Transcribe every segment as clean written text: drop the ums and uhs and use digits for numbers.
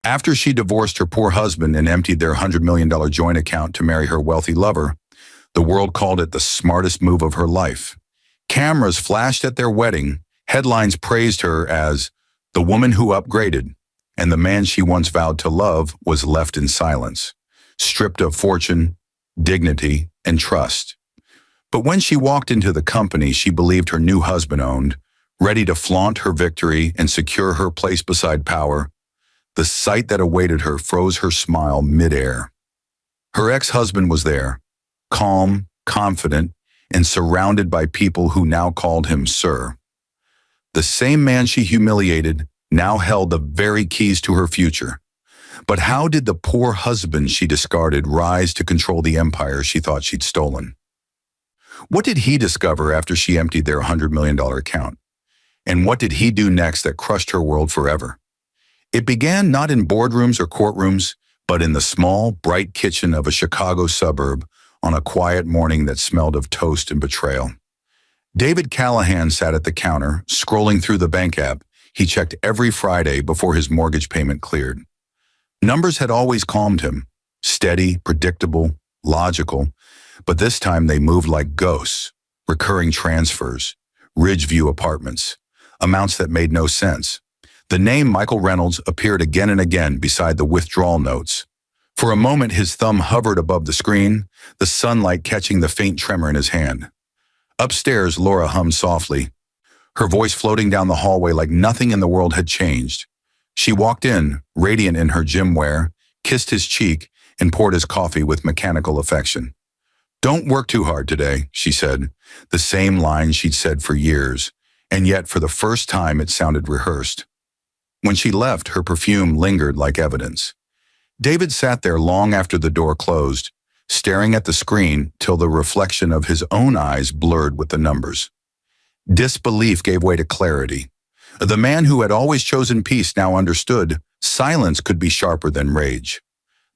After she divorced her poor husband and emptied their $100 million joint account to marry her wealthy lover, the world called it the smartest move of her life. Cameras flashed at their wedding, headlines praised her as the woman who upgraded, and the man she once vowed to love was left in silence, stripped of fortune, dignity, and trust. But when she walked into the company she believed her new husband owned, ready to flaunt her victory and secure her place beside power, the sight that awaited her froze her smile midair. Her ex-husband was there, calm, confident, and surrounded by people who now called him Sir. The same man she humiliated now held the very keys to her future. But how did the poor husband she discarded rise to control the empire she thought she'd stolen? What did he discover after she emptied their $100 million account? And what did he do next that crushed her world forever? It began not in boardrooms or courtrooms, but in the small, bright kitchen of a Chicago suburb on a quiet morning that smelled of toast and betrayal. David Callahan sat at the counter, scrolling through the bank app he checked every Friday before his mortgage payment cleared. Numbers had always calmed him, steady, predictable, logical, but this time they moved like ghosts, recurring transfers, Ridgeview apartments, amounts that made no sense. The name Michael Reynolds appeared again and again beside the withdrawal notes. For a moment his thumb hovered above the screen, the sunlight catching the faint tremor in his hand. Upstairs, Laura hummed softly, her voice floating down the hallway like nothing in the world had changed. She walked in, radiant in her gym wear, kissed his cheek, and poured his coffee with mechanical affection. "Don't work too hard today," she said, the same line she'd said for years, and yet for the first time it sounded rehearsed. When she left, her perfume lingered like evidence. David sat there long after the door closed, staring at the screen till the reflection of his own eyes blurred with the numbers. Disbelief gave way to clarity. The man who had always chosen peace now understood silence could be sharper than rage.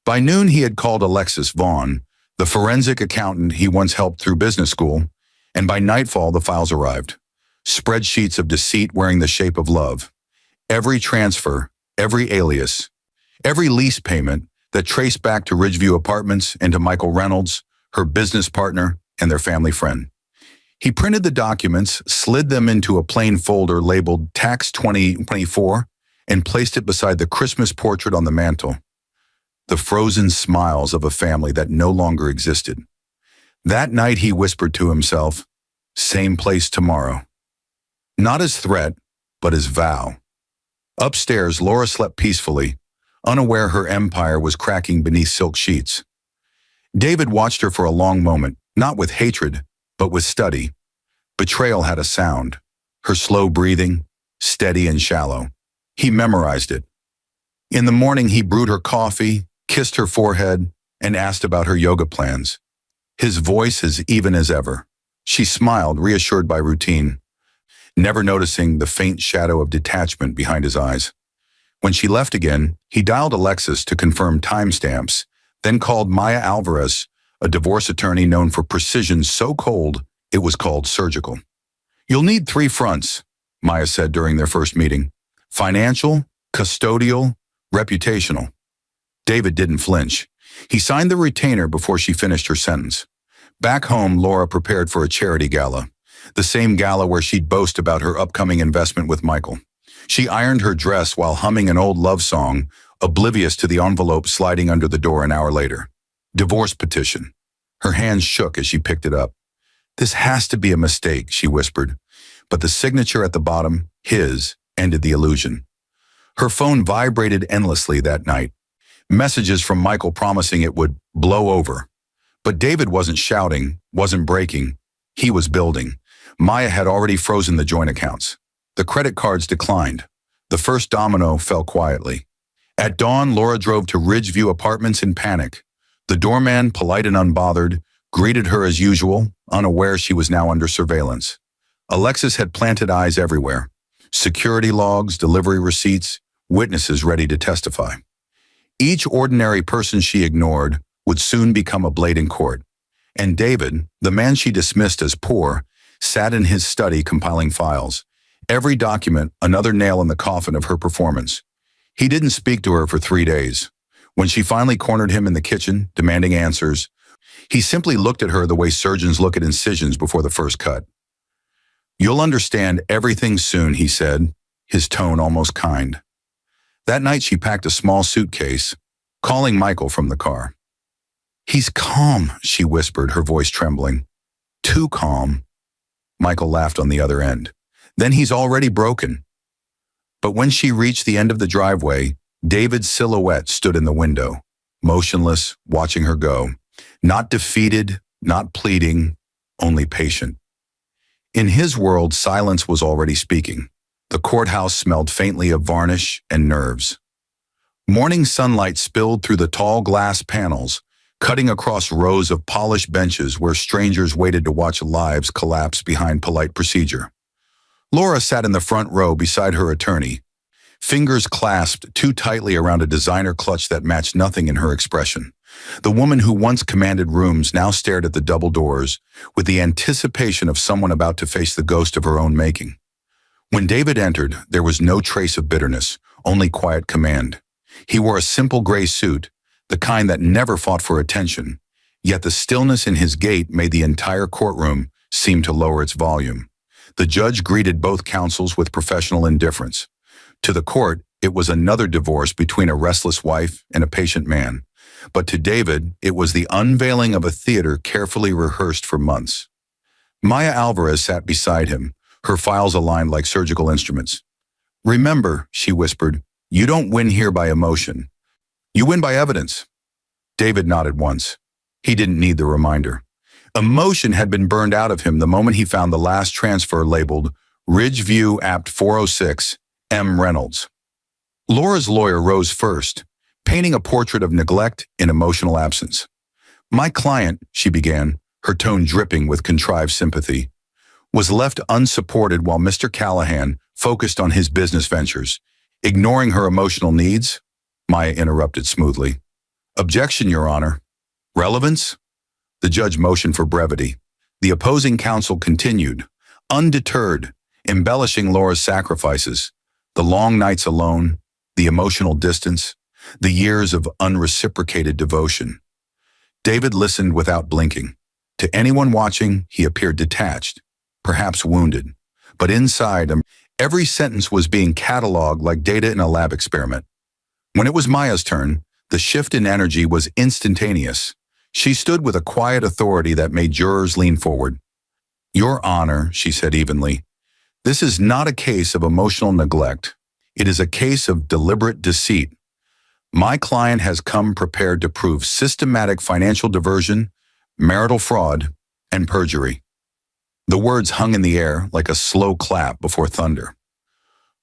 By noon he had called Alexis Vaughn, the forensic accountant he once helped through business school, and by nightfall the files arrived. Spreadsheets of deceit wearing the shape of love. Every transfer, every alias, every lease payment that traced back to Ridgeview Apartments and to Michael Reynolds, her business partner, and their family friend. He printed the documents, slid them into a plain folder labeled Tax 2024, and placed it beside the Christmas portrait on the mantel. The frozen smiles of a family that no longer existed. That night he whispered to himself, "Same place tomorrow." Not as threat, but as vow. Upstairs, Laura slept peacefully, unaware her empire was cracking beneath silk sheets. David watched her for a long moment, not with hatred, but with study. Betrayal had a sound, her slow breathing, steady and shallow. He memorized it. In the morning he brewed her coffee, kissed her forehead, and asked about her yoga plans. His voice as even as ever. She smiled, reassured by routine, never noticing the faint shadow of detachment behind his eyes. When she left again, he dialed Alexis to confirm timestamps, then called Maya Alvarez, a divorce attorney known for precision so cold it was called surgical. "You'll need 3 fronts," Maya said during their first meeting. "Financial, custodial, reputational." David didn't flinch. He signed the retainer before she finished her sentence. Back home, Laura prepared for a charity gala, the same gala where she'd boast about her upcoming investment with Michael. She ironed her dress while humming an old love song, oblivious to the envelope sliding under the door an hour later. Divorce petition. Her hands shook as she picked it up. "This has to be a mistake," she whispered, but the signature at the bottom, his, ended the illusion. Her phone vibrated endlessly that night. Messages from Michael promising it would blow over. But David wasn't shouting, wasn't breaking. He was building. Maya had already frozen the joint accounts. The credit cards declined. The first domino fell quietly. At dawn, Laura drove to Ridgeview Apartments in panic. The doorman, polite and unbothered, greeted her as usual, unaware she was now under surveillance. Alexis had planted eyes everywhere. Security logs, delivery receipts, witnesses ready to testify. Each ordinary person she ignored would soon become a blade in court. And David, the man she dismissed as poor, sat in his study compiling files. Every document, another nail in the coffin of her performance. He didn't speak to her for 3 days. When she finally cornered him in the kitchen, demanding answers, he simply looked at her the way surgeons look at incisions before the first cut. "You'll understand everything soon," he said, his tone almost kind. That night she packed a small suitcase, calling Michael from the car. "He's calm," she whispered, her voice trembling. "Too calm." Michael laughed on the other end. "Then he's already broken." But when she reached the end of the driveway, David's silhouette stood in the window, motionless, watching her go. Not defeated, not pleading, only patient. In his world, silence was already speaking. The courthouse smelled faintly of varnish and nerves. Morning sunlight spilled through the tall glass panels, cutting across rows of polished benches where strangers waited to watch lives collapse behind polite procedure. Laura sat in the front row beside her attorney, fingers clasped too tightly around a designer clutch that matched nothing in her expression. The woman who once commanded rooms now stared at the double doors with the anticipation of someone about to face the ghost of her own making. When David entered, there was no trace of bitterness, only quiet command. He wore a simple gray suit, the kind that never fought for attention, yet the stillness in his gait made the entire courtroom seem to lower its volume. The judge greeted both counsels with professional indifference. To the court, it was another divorce between a restless wife and a patient man. But to David, it was the unveiling of a theater carefully rehearsed for months. Maya Alvarez sat beside him, her files aligned like surgical instruments. "Remember," she whispered, "you don't win here by emotion. You win by evidence." David nodded once. He didn't need the reminder. Emotion had been burned out of him the moment he found the last transfer labeled Ridgeview Apt 406, M. Reynolds. Laura's lawyer rose first, painting a portrait of neglect in emotional absence. "My client," she began, her tone dripping with contrived sympathy, "was left unsupported while Mr. Callahan focused on his business ventures. Ignoring her emotional needs?" Maya interrupted smoothly. "Objection, Your Honor." "Relevance?" The judge motioned for brevity. The opposing counsel continued, undeterred, embellishing Laura's sacrifices, the long nights alone, the emotional distance, the years of unreciprocated devotion. David listened without blinking. To anyone watching, he appeared detached, perhaps wounded. But inside him, every sentence was being cataloged like data in a lab experiment. When it was Maya's turn, the shift in energy was instantaneous. She stood with a quiet authority that made jurors lean forward. "Your Honor," she said evenly, "this is not a case of emotional neglect. It is a case of deliberate deceit. My client has come prepared to prove systematic financial diversion, marital fraud, and perjury." The words hung in the air like a slow clap before thunder.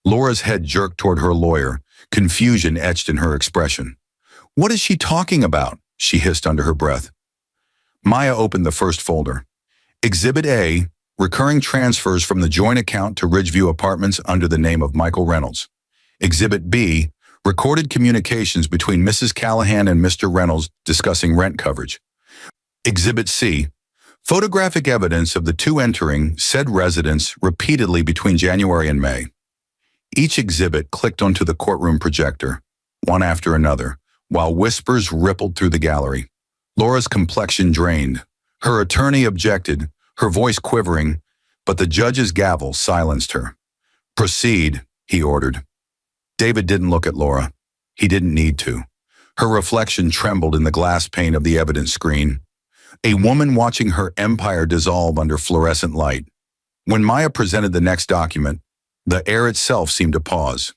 Laura's head jerked toward her lawyer, confusion etched in her expression. "What is she talking about?" she hissed under her breath. Maya opened the first folder. Exhibit A, recurring transfers from the joint account to Ridgeview Apartments under the name of Michael Reynolds. Exhibit B, recorded communications between Mrs. Callahan and Mr. Reynolds discussing rent coverage. Exhibit C, photographic evidence of the two entering said residence repeatedly between January and May. Each exhibit clicked onto the courtroom projector, one after another, while whispers rippled through the gallery. Laura's complexion drained. Her attorney objected, her voice quivering, but the judge's gavel silenced her. "Proceed," he ordered. David didn't look at Laura. He didn't need to. Her reflection trembled in the glass pane of the evidence screen. A woman watching her empire dissolve under fluorescent light. When Maya presented the next document, the air itself seemed to pause.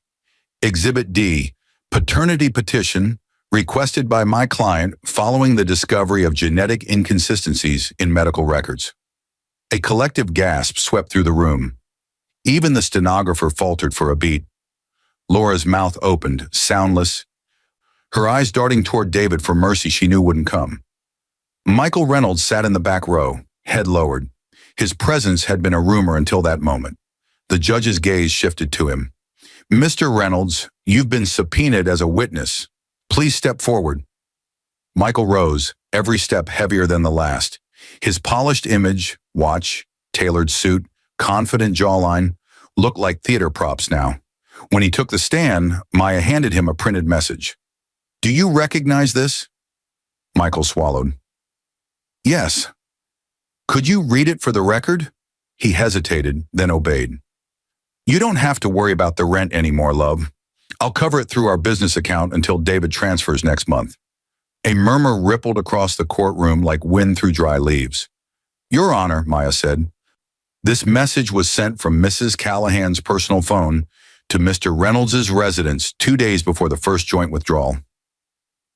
Exhibit D, paternity petition, requested by my client following the discovery of genetic inconsistencies in medical records. A collective gasp swept through the room. Even the stenographer faltered for a beat. Laura's mouth opened, soundless, her eyes darting toward David for mercy she knew wouldn't come. Michael Reynolds sat in the back row, head lowered. His presence had been a rumor until that moment. The judge's gaze shifted to him. "Mr. Reynolds, you've been subpoenaed as a witness. Please step forward." Michael rose, every step heavier than the last. His polished image, watch, tailored suit, confident jawline, looked like theater props now. When he took the stand, Maya handed him a printed message. "Do you recognize this?" Michael swallowed. "Yes." "Could you read it for the record?" He hesitated, then obeyed. "You don't have to worry about the rent anymore, love. I'll cover it through our business account until David transfers next month." A murmur rippled across the courtroom like wind through dry leaves. "Your Honor," Maya said, "this message was sent from Mrs. Callahan's personal phone to Mr. Reynolds's residence 2 days before the first joint withdrawal."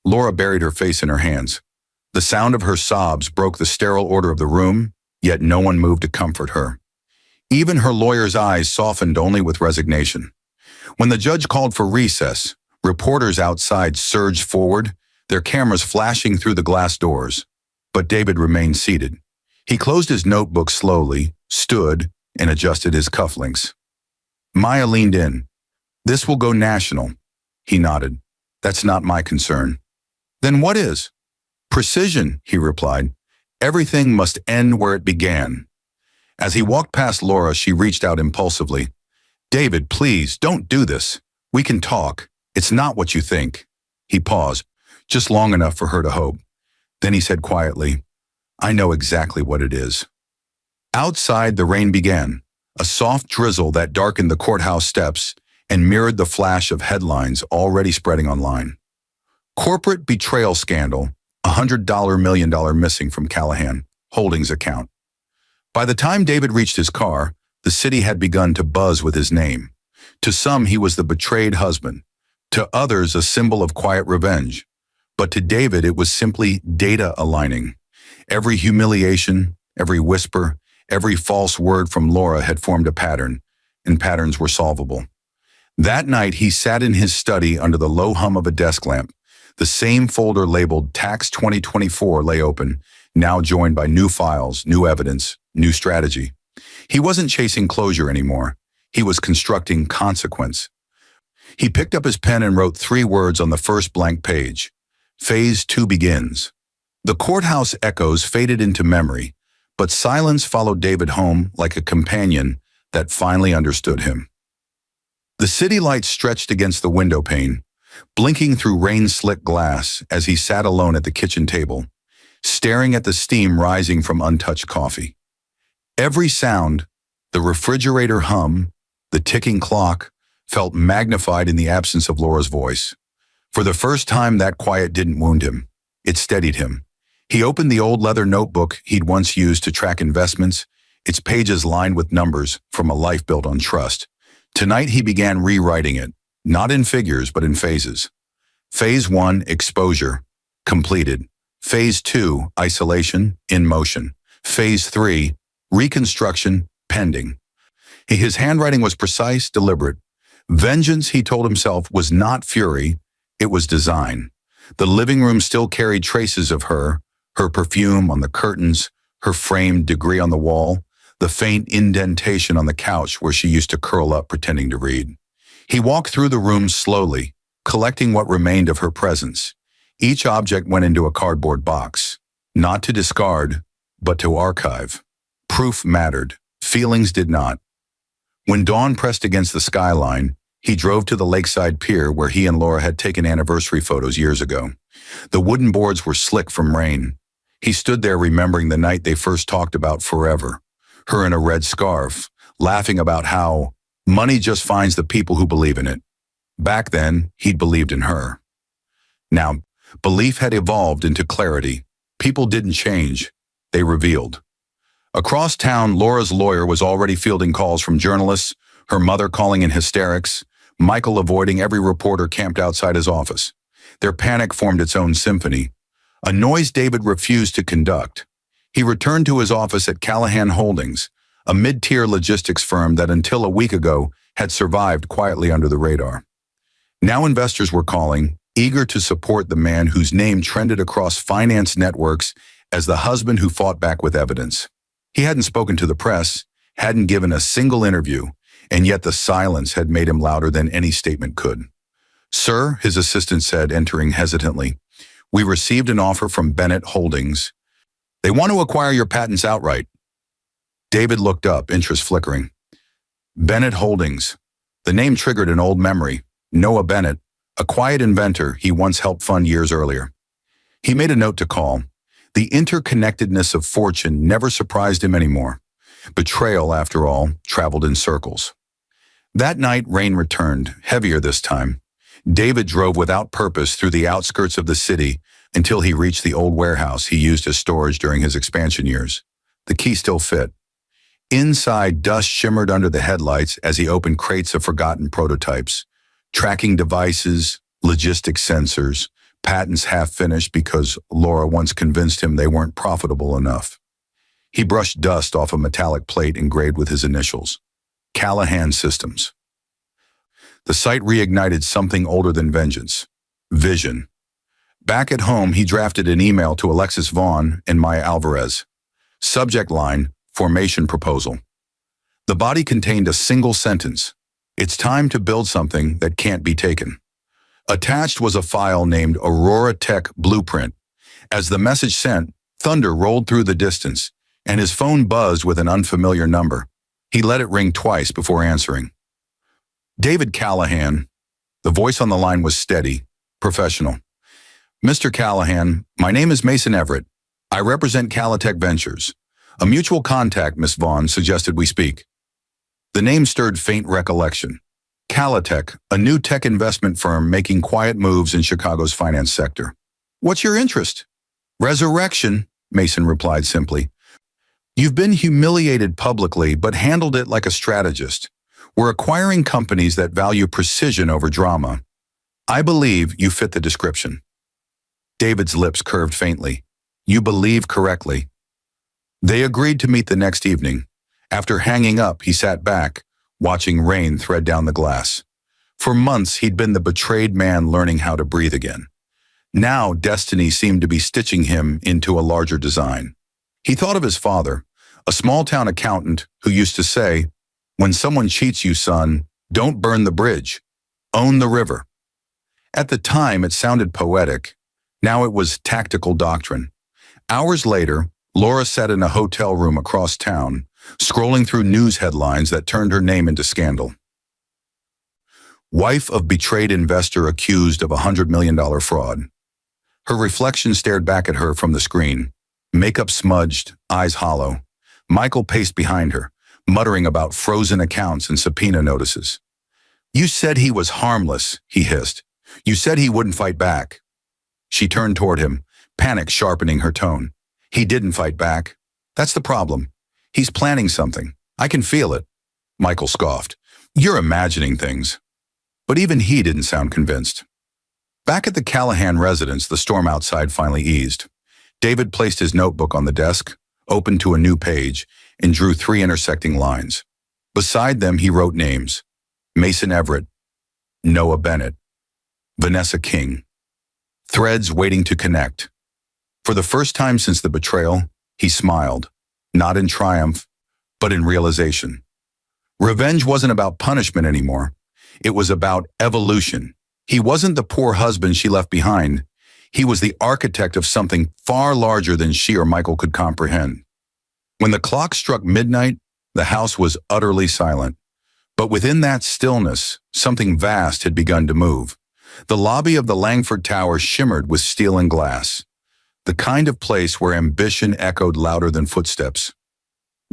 Laura buried her face in her hands. The sound of her sobs broke the sterile order of the room, yet no one moved to comfort her. Even her lawyer's eyes softened only with resignation. When the judge called for recess, reporters outside surged forward, their cameras flashing through the glass doors. But David remained seated. He closed his notebook slowly, stood, and adjusted his cufflinks. Maya leaned in. "This will go national." He nodded. "That's not my concern." "Then what is?" "Precision," he replied. "Everything must end where it began." As he walked past Laura, she reached out impulsively. "David, please, don't do this. We can talk. It's not what you think." He paused, just long enough for her to hope. Then he said quietly, "I know exactly what it is." Outside, the rain began, a soft drizzle that darkened the courthouse steps and mirrored the flash of headlines already spreading online. Corporate betrayal scandal, $100 million missing from Callahan Holdings account. By the time David reached his car, the city had begun to buzz with his name. To some, he was the betrayed husband. To others, a symbol of quiet revenge. But to David, it was simply data aligning. Every humiliation, every whisper, every false word from Laura had formed a pattern, and patterns were solvable. That night, he sat in his study under the low hum of a desk lamp. The same folder labeled Tax 2024 lay open, now joined by new files, new evidence, new strategy. He wasn't chasing closure anymore. He was constructing consequence. He picked up his pen and wrote 3 words on the first blank page. Phase 2 begins. The courthouse echoes faded into memory, but silence followed David home like a companion that finally understood him. The city lights stretched against the window pane, blinking through rain-slick glass as he sat alone at the kitchen table, staring at the steam rising from untouched coffee. Every sound, the refrigerator hum, the ticking clock, felt magnified in the absence of Laura's voice. For the first time, that quiet didn't wound him. It steadied him. He opened the old leather notebook he'd once used to track investments, its pages lined with numbers from a life built on trust. Tonight, he began rewriting it, not in figures, but in phases. Phase 1, exposure, completed. Phase 2, isolation, in motion. Phase 3, reconstruction, pending. His handwriting was precise, deliberate. Vengeance, he told himself, was not fury, it was design. The living room still carried traces of her perfume on the curtains, her framed degree on the wall, the faint indentation on the couch where she used to curl up pretending to read. He walked through the room slowly, collecting what remained of her presence. Each object went into a cardboard box, not to discard, but to archive. Proof mattered, feelings did not. When dawn pressed against the skyline, he drove to the lakeside pier where he and Laura had taken anniversary photos years ago. The wooden boards were slick from rain. He stood there remembering the night they first talked about forever, her in a red scarf, laughing about how money just finds the people who believe in it. Back then, he'd believed in her. Now, belief had evolved into clarity. People didn't change, they revealed. Across town, Laura's lawyer was already fielding calls from journalists, her mother calling in hysterics, Michael avoiding every reporter camped outside his office. Their panic formed its own symphony, a noise David refused to conduct. He returned to his office at Callahan Holdings, a mid-tier logistics firm that until a week ago had survived quietly under the radar. Now investors were calling, eager to support the man whose name trended across finance networks as the husband who fought back with evidence. He hadn't spoken to the press, hadn't given a single interview, and yet the silence had made him louder than any statement could. "Sir," his assistant said, entering hesitantly, "we received an offer from Bennett Holdings. They want to acquire your patents outright." David looked up, interest flickering. Bennett Holdings, The name triggered an old memory. Noah Bennett, a quiet inventor he once helped fund years earlier. He made a note to call. The interconnectedness of fortune never surprised him anymore. Betrayal, after all, traveled in circles. That night, rain returned, heavier this time. David drove without purpose through the outskirts of the city until he reached the old warehouse he used as storage during his expansion years. The key still fit. Inside, dust shimmered under the headlights as he opened crates of forgotten prototypes. Tracking devices, logistics sensors, patents half-finished because Laura once convinced him they weren't profitable enough. He brushed dust off a metallic plate engraved with his initials. Callahan Systems. The site reignited something older than vengeance. Vision. Back at home, he drafted an email to Alexis Vaughn and Maya Alvarez. Subject line, formation proposal. The body contained a single sentence. It's time to build something that can't be taken. Attached was a file named Aurora Tech Blueprint. As the message sent, thunder rolled through the distance, and his phone buzzed with an unfamiliar number. He let it ring twice before answering. David Callahan. The voice on the line was steady, professional. Mr. Callahan, my name is Mason Everett. I represent Calitech Ventures. A mutual contact, Miss Vaughn, suggested we speak. The name stirred faint recollection. Calitech, a new tech investment firm making quiet moves in Chicago's finance sector. What's your interest? Resurrection, Mason replied simply. You've been humiliated publicly, but handled it like a strategist. We're acquiring companies that value precision over drama. I believe you fit the description. David's lips curved faintly. You believe correctly. They agreed to meet the next evening. After hanging up, he sat back, watching rain thread down the glass. For months, he'd been the betrayed man learning how to breathe again. Now, destiny seemed to be stitching him into a larger design. He thought of his father, a small-town accountant who used to say, when someone cheats you, son, don't burn the bridge. Own the river. At the time, it sounded poetic. Now it was tactical doctrine. Hours later, Laura sat in a hotel room across town, scrolling through news headlines that turned her name into scandal. Wife of betrayed investor accused of $100 million fraud. Her reflection stared back at her from the screen. Makeup smudged, eyes hollow. Michael paced behind her, muttering about frozen accounts and subpoena notices. You said he was harmless, he hissed. You said he wouldn't fight back. She turned toward him, panic sharpening her tone. He didn't fight back. That's the problem. He's planning something. I can feel it. Michael scoffed. You're imagining things. But even he didn't sound convinced. Back at the Callahan residence, the storm outside finally eased. David placed his notebook on the desk, opened to a new page, and drew 3 intersecting lines. Beside them, he wrote names. Mason Everett, Noah Bennett, Vanessa King. Threads waiting to connect. For the first time since the betrayal, he smiled, not in triumph, but in realization. Revenge wasn't about punishment anymore. It was about evolution. He wasn't the poor husband she left behind. He was the architect of something far larger than she or Michael could comprehend. When the clock struck midnight, the house was utterly silent. But within that stillness, something vast had begun to move. The lobby of the Langford Tower shimmered with steel and glass, the kind of place where ambition echoed louder than footsteps.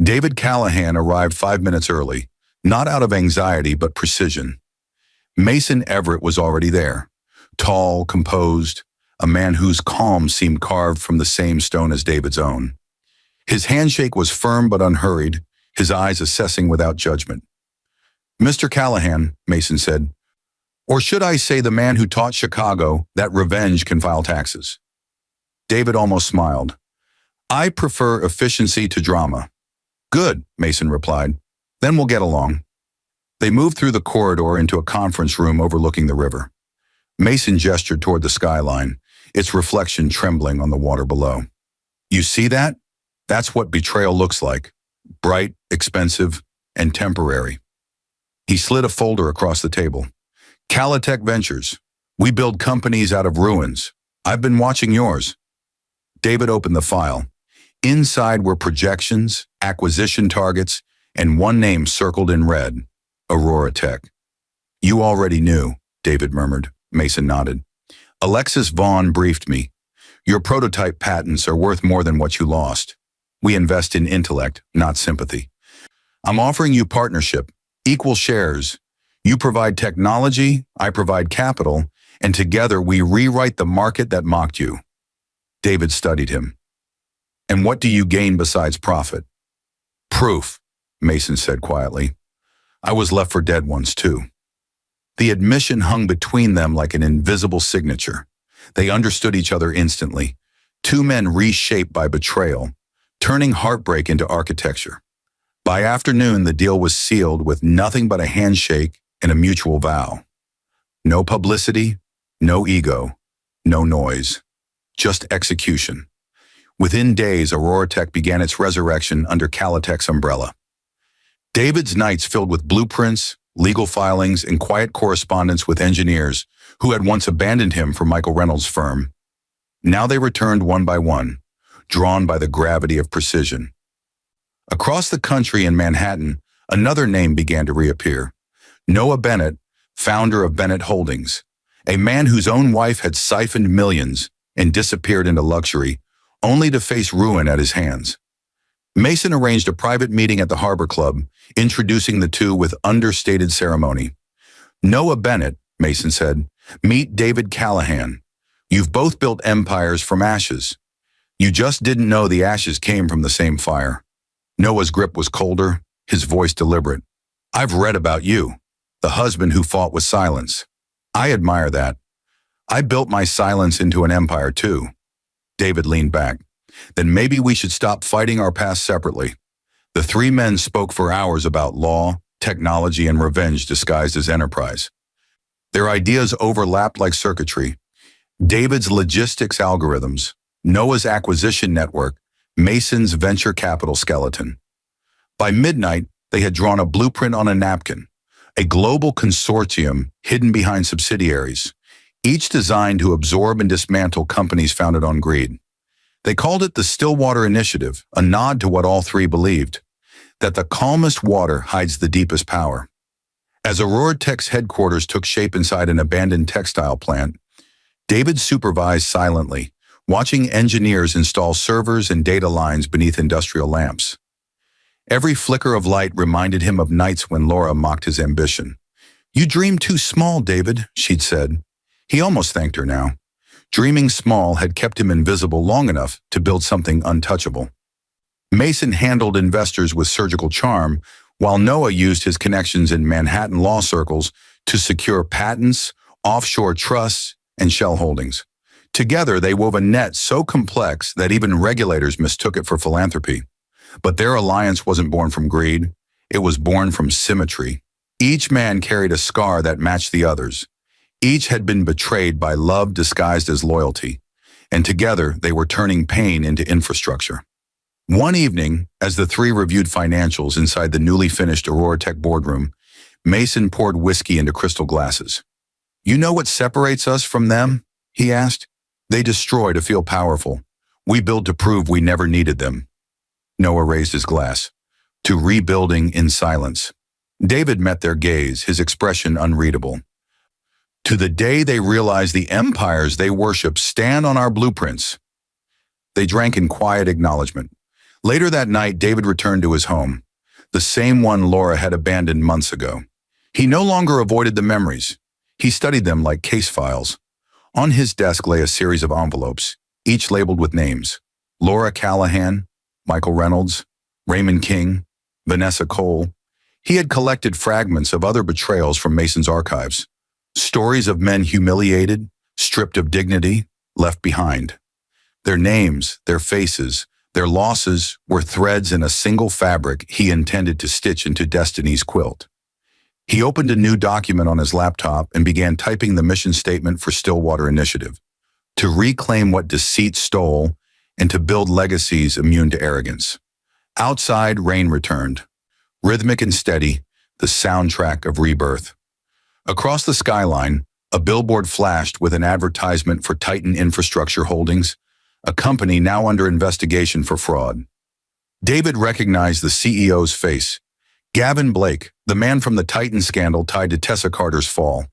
David Callahan arrived 5 minutes early, not out of anxiety but precision. Mason Everett was already there, tall, composed, a man whose calm seemed carved from the same stone as David's own. His handshake was firm but unhurried, his eyes assessing without judgment. Mr. Callahan, Mason said, or should I say the man who taught Chicago that revenge can file taxes? David almost smiled. I prefer efficiency to drama. Good, Mason replied. Then we'll get along. They moved through the corridor into a conference room overlooking the river. Mason gestured toward the skyline, its reflection trembling on the water below. You see that? That's what betrayal looks like. Bright, expensive, and temporary. He slid a folder across the table. Calitech Ventures. We build companies out of ruins. I've been watching yours. David opened the file. Inside were projections, acquisition targets, and one name circled in red, Aurora Tech. You already knew, David murmured. Mason nodded. Alexis Vaughn briefed me. Your prototype patents are worth more than what you lost. We invest in intellect, not sympathy. I'm offering you partnership, equal shares. You provide technology, I provide capital, and together we rewrite the market that mocked you. David studied him. And what do you gain besides profit? Proof, Mason said quietly. I was left for dead once too. The admission hung between them like an invisible signature. They understood each other instantly. Two men reshaped by betrayal, turning heartbreak into architecture. By afternoon, the deal was sealed with nothing but a handshake and a mutual vow. No publicity, no ego, no noise, just execution. Within days, Aurora Tech began its resurrection under Calitech's umbrella. David's nights filled with blueprints, legal filings, and quiet correspondence with engineers who had once abandoned him for Michael Reynolds' firm. Now they returned one by one, drawn by the gravity of precision. Across the country in Manhattan, another name began to reappear. Noah Bennett, founder of Bennett Holdings, a man whose own wife had siphoned millions and disappeared into luxury, only to face ruin at his hands. Mason arranged a private meeting at the Harbor Club, introducing the two with understated ceremony. Noah Bennett, Mason said, meet David Callahan. You've both built empires from ashes. You just didn't know the ashes came from the same fire. Noah's grip was colder, his voice deliberate. I've read about you, the husband who fought with silence. I admire that. I built my silence into an empire too. David leaned back. Then maybe we should stop fighting our past separately. The three men spoke for hours about law, technology, and revenge disguised as enterprise. Their ideas overlapped like circuitry. David's logistics algorithms, Noah's acquisition network, Mason's venture capital skeleton. By midnight, they had drawn a blueprint on a napkin, a global consortium hidden behind subsidiaries, each designed to absorb and dismantle companies founded on greed. They called it the Stillwater Initiative, a nod to what all three believed, that the calmest water hides the deepest power. As Aurora Tech's headquarters took shape inside an abandoned textile plant, David supervised silently, watching engineers install servers and data lines beneath industrial lamps. Every flicker of light reminded him of nights when Laura mocked his ambition. You dream too small, David, she'd said. He almost thanked her now. Dreaming small had kept him invisible long enough to build something untouchable. Mason handled investors with surgical charm, while Noah used his connections in Manhattan law circles to secure patents, offshore trusts, and shell holdings. Together, they wove a net so complex that even regulators mistook it for philanthropy. But their alliance wasn't born from greed. It was born from symmetry. Each man carried a scar that matched the other's. Each had been betrayed by love disguised as loyalty, and together they were turning pain into infrastructure. One evening, as the three reviewed financials inside the newly finished Aurora Tech boardroom, Mason poured whiskey into crystal glasses. You know what separates us from them? He asked. They destroy to feel powerful. We build to prove we never needed them. Noah raised his glass. To rebuilding in silence. David met their gaze, his expression unreadable. To the day they realize the empires they worship stand on our blueprints. They drank in quiet acknowledgement. Later that night, David returned to his home, the same one Laura had abandoned months ago. He no longer avoided the memories. He studied them like case files. On his desk lay a series of envelopes, each labeled with names. Laura Callahan, Michael Reynolds, Raymond King, Vanessa Cole. He had collected fragments of other betrayals from Mason's archives. Stories of men humiliated, stripped of dignity, left behind. Their names, their faces, their losses were threads in a single fabric he intended to stitch into destiny's quilt. He opened a new document on his laptop and began typing the mission statement for Stillwater Initiative, to reclaim what deceit stole and to build legacies immune to arrogance. Outside, rain returned, rhythmic and steady, the soundtrack of rebirth. Across the skyline, a billboard flashed with an advertisement for Titan Infrastructure Holdings, a company now under investigation for fraud. David recognized the CEO's face, Gavin Blake, The man from the Titan scandal tied to Tessa Carter's fall.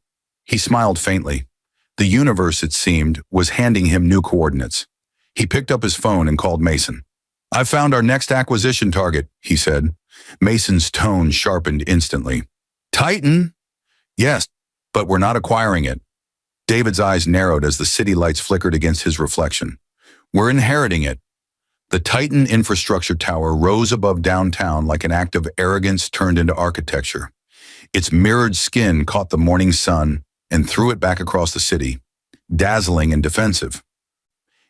He smiled faintly. The universe, it seemed, was handing him new coordinates. He picked up his phone and called Mason. "I've found our next acquisition target," he said. Mason's tone sharpened instantly. "Titan?" "Yes, but we're not acquiring it." David's eyes narrowed as the city lights flickered against his reflection. "We're inheriting it." The Titan infrastructure tower rose above downtown like an act of arrogance turned into architecture. Its mirrored skin caught the morning sun and threw it back across the city, dazzling and defensive.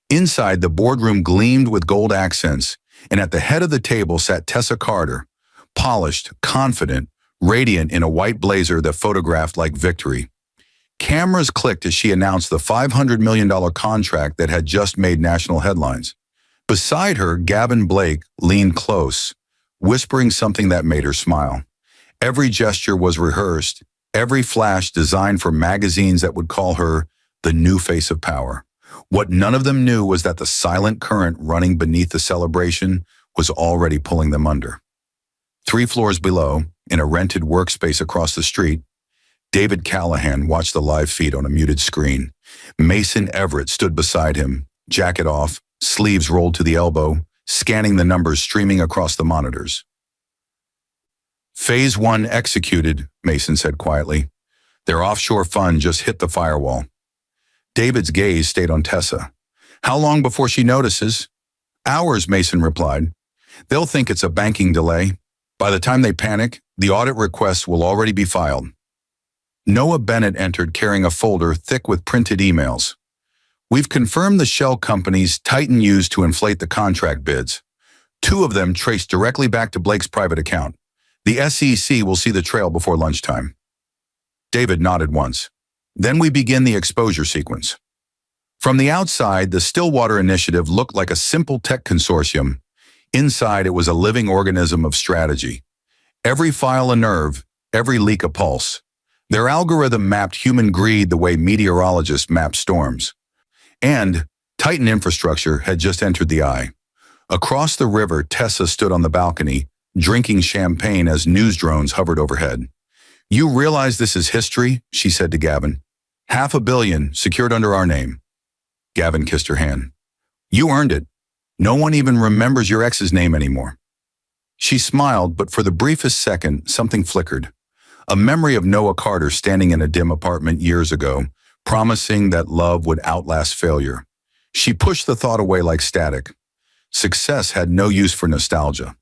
Inside, the boardroom gleamed with gold accents, and at the head of the table sat Tessa Carter, polished, confident, radiant in a white blazer that photographed like victory. Cameras clicked as she announced the $500 million contract that had just made national headlines. Beside her, Gavin Blake leaned close, whispering something that made her smile. Every gesture was rehearsed, every flash designed for magazines that would call her the new face of power. What none of them knew was that the silent current running beneath the celebration was already pulling them under. 3 floors below, in a rented workspace across the street, David Callahan watched the live feed on a muted screen. Mason Everett stood beside him, jacket off, sleeves rolled to the elbow, scanning the numbers streaming across the monitors. "Phase 1 executed," Mason said quietly. "Their offshore fund just hit the firewall." David's gaze stayed on Tessa. "How long before she notices?" "Hours," Mason replied. "They'll think it's a banking delay. By the time they panic, the audit requests will already be filed." Noah Bennett entered carrying a folder thick with printed emails. "We've confirmed the shell companies Titan used to inflate the contract bids. 2 of them traced directly back to Blake's private account. The SEC will see the trail before lunchtime." David nodded once. "Then we begin the exposure sequence." From the outside, the Stillwater Initiative looked like a simple tech consortium. Inside, it was a living organism of strategy. Every file a nerve, every leak a pulse. Their algorithm mapped human greed the way meteorologists map storms. And Titan infrastructure had just entered the eye. Across the river, Tessa stood on the balcony, drinking champagne as news drones hovered overhead. "You realize this is history?" she said to Gavin. "500 million secured under our name." Gavin kissed her hand. "You earned it. No one even remembers your ex's name anymore." She smiled, but for the briefest second, something flickered. A memory of Noah Carter standing in a dim apartment years ago, promising that love would outlast failure. She pushed the thought away like static. Success had no use for nostalgia.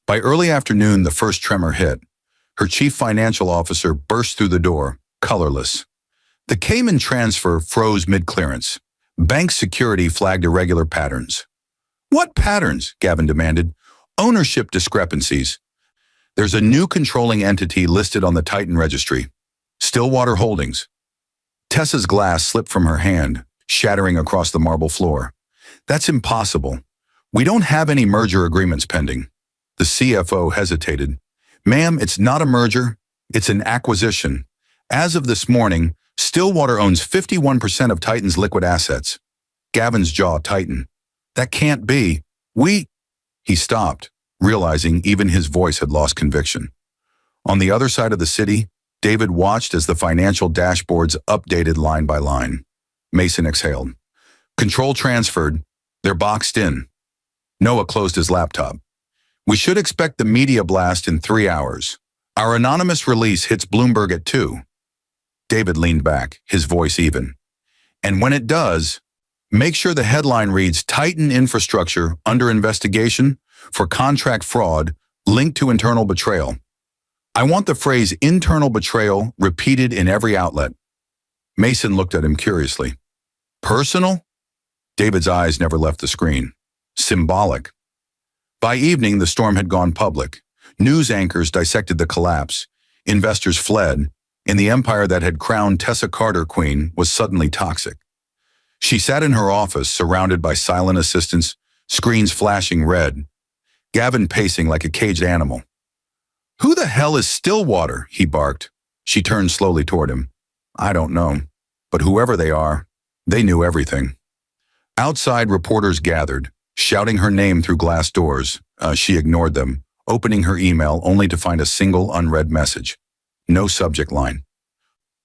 By early afternoon, the first tremor hit. Her chief financial officer burst through the door, colorless. The Cayman transfer froze mid-clearance. Bank security flagged irregular patterns. "What patterns?" Gavin demanded. "Ownership discrepancies. There's a new controlling entity listed on the Titan registry. Stillwater Holdings." Tessa's glass slipped from her hand, shattering across the marble floor. "That's impossible. We don't have any merger agreements pending." The CFO hesitated. "Ma'am, it's not a merger. It's an acquisition. As of this morning, Stillwater owns 51% of Titan's liquid assets." Gavin's jaw tightened. "That can't be. He stopped, realizing even his voice had lost conviction. On the other side of the city, David watched as the financial dashboards updated line by line. Mason exhaled. "Control transferred. They're boxed in." Noah closed his laptop. "We should expect the media blast in 3 hours. Our anonymous release hits Bloomberg at 2. David leaned back, his voice even. "And when it does, make sure the headline reads Titan Infrastructure under investigation for contract fraud linked to internal betrayal. I want the phrase internal betrayal repeated in every outlet." Mason looked at him curiously. "Personal?" David's eyes never left the screen. "Symbolic." By evening, the storm had gone public. News anchors dissected the collapse. Investors fled, and the empire that had crowned Tessa Carter queen was suddenly toxic. She sat in her office, surrounded by silent assistants, screens flashing red, Gavin pacing like a caged animal. "Who the hell is Stillwater?" he barked. She turned slowly toward him. "I don't know, but whoever they are, they knew everything." Outside, reporters gathered, shouting her name through glass doors. She ignored them, opening her email only to find a single unread message. No subject line.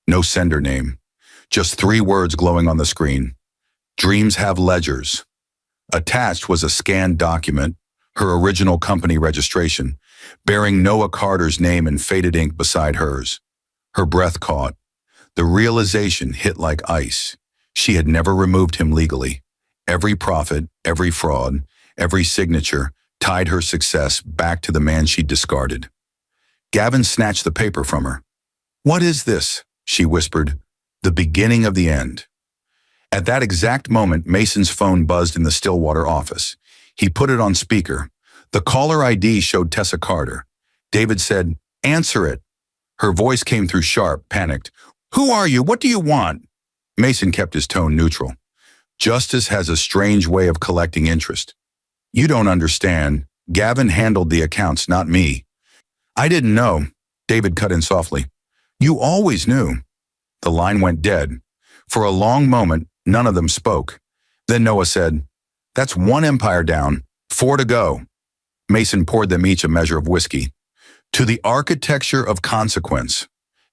No sender name. Just 3 words glowing on the screen. Dreams have ledgers. Attached was a scanned document, her original company registration, bearing Noah Carter's name in faded ink beside hers. Her breath caught. The realization hit like ice. She had never removed him legally. Every profit, every fraud, every signature tied her success back to the man she'd discarded. Gavin snatched the paper from her. "What is this?" she whispered. "The beginning of the end." At that exact moment, Mason's phone buzzed in the Stillwater office. He put it on speaker. The caller ID showed Tessa Carter. David said, "Answer it." Her voice came through sharp, panicked. "Who are you? What do you want?" Mason kept his tone neutral. "Justice has a strange way of collecting interest. You don't understand. Gavin handled the accounts, not me." "I didn't know." David cut in softly. "You always knew." The line went dead. For a long moment, none of them spoke. Then Noah said, "That's 1 empire down, 4 to go." Mason poured them each a measure of whiskey. "To the architecture of consequence."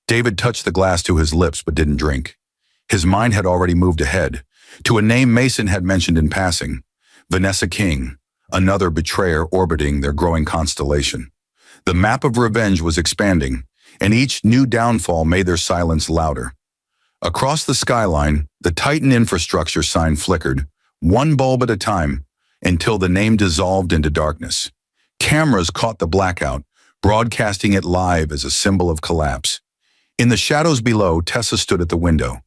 David touched the glass to his lips but didn't drink. His mind had already moved ahead, to a name Mason had mentioned in passing, Vanessa King, another betrayer orbiting their growing constellation. The map of revenge was expanding, and each new downfall made their silence louder. Across the skyline, the Titan infrastructure sign flickered, 1 bulb at a time, until the name dissolved into darkness. Cameras caught the blackout, broadcasting it live as a symbol of collapse. In the shadows below, Tessa stood at the window,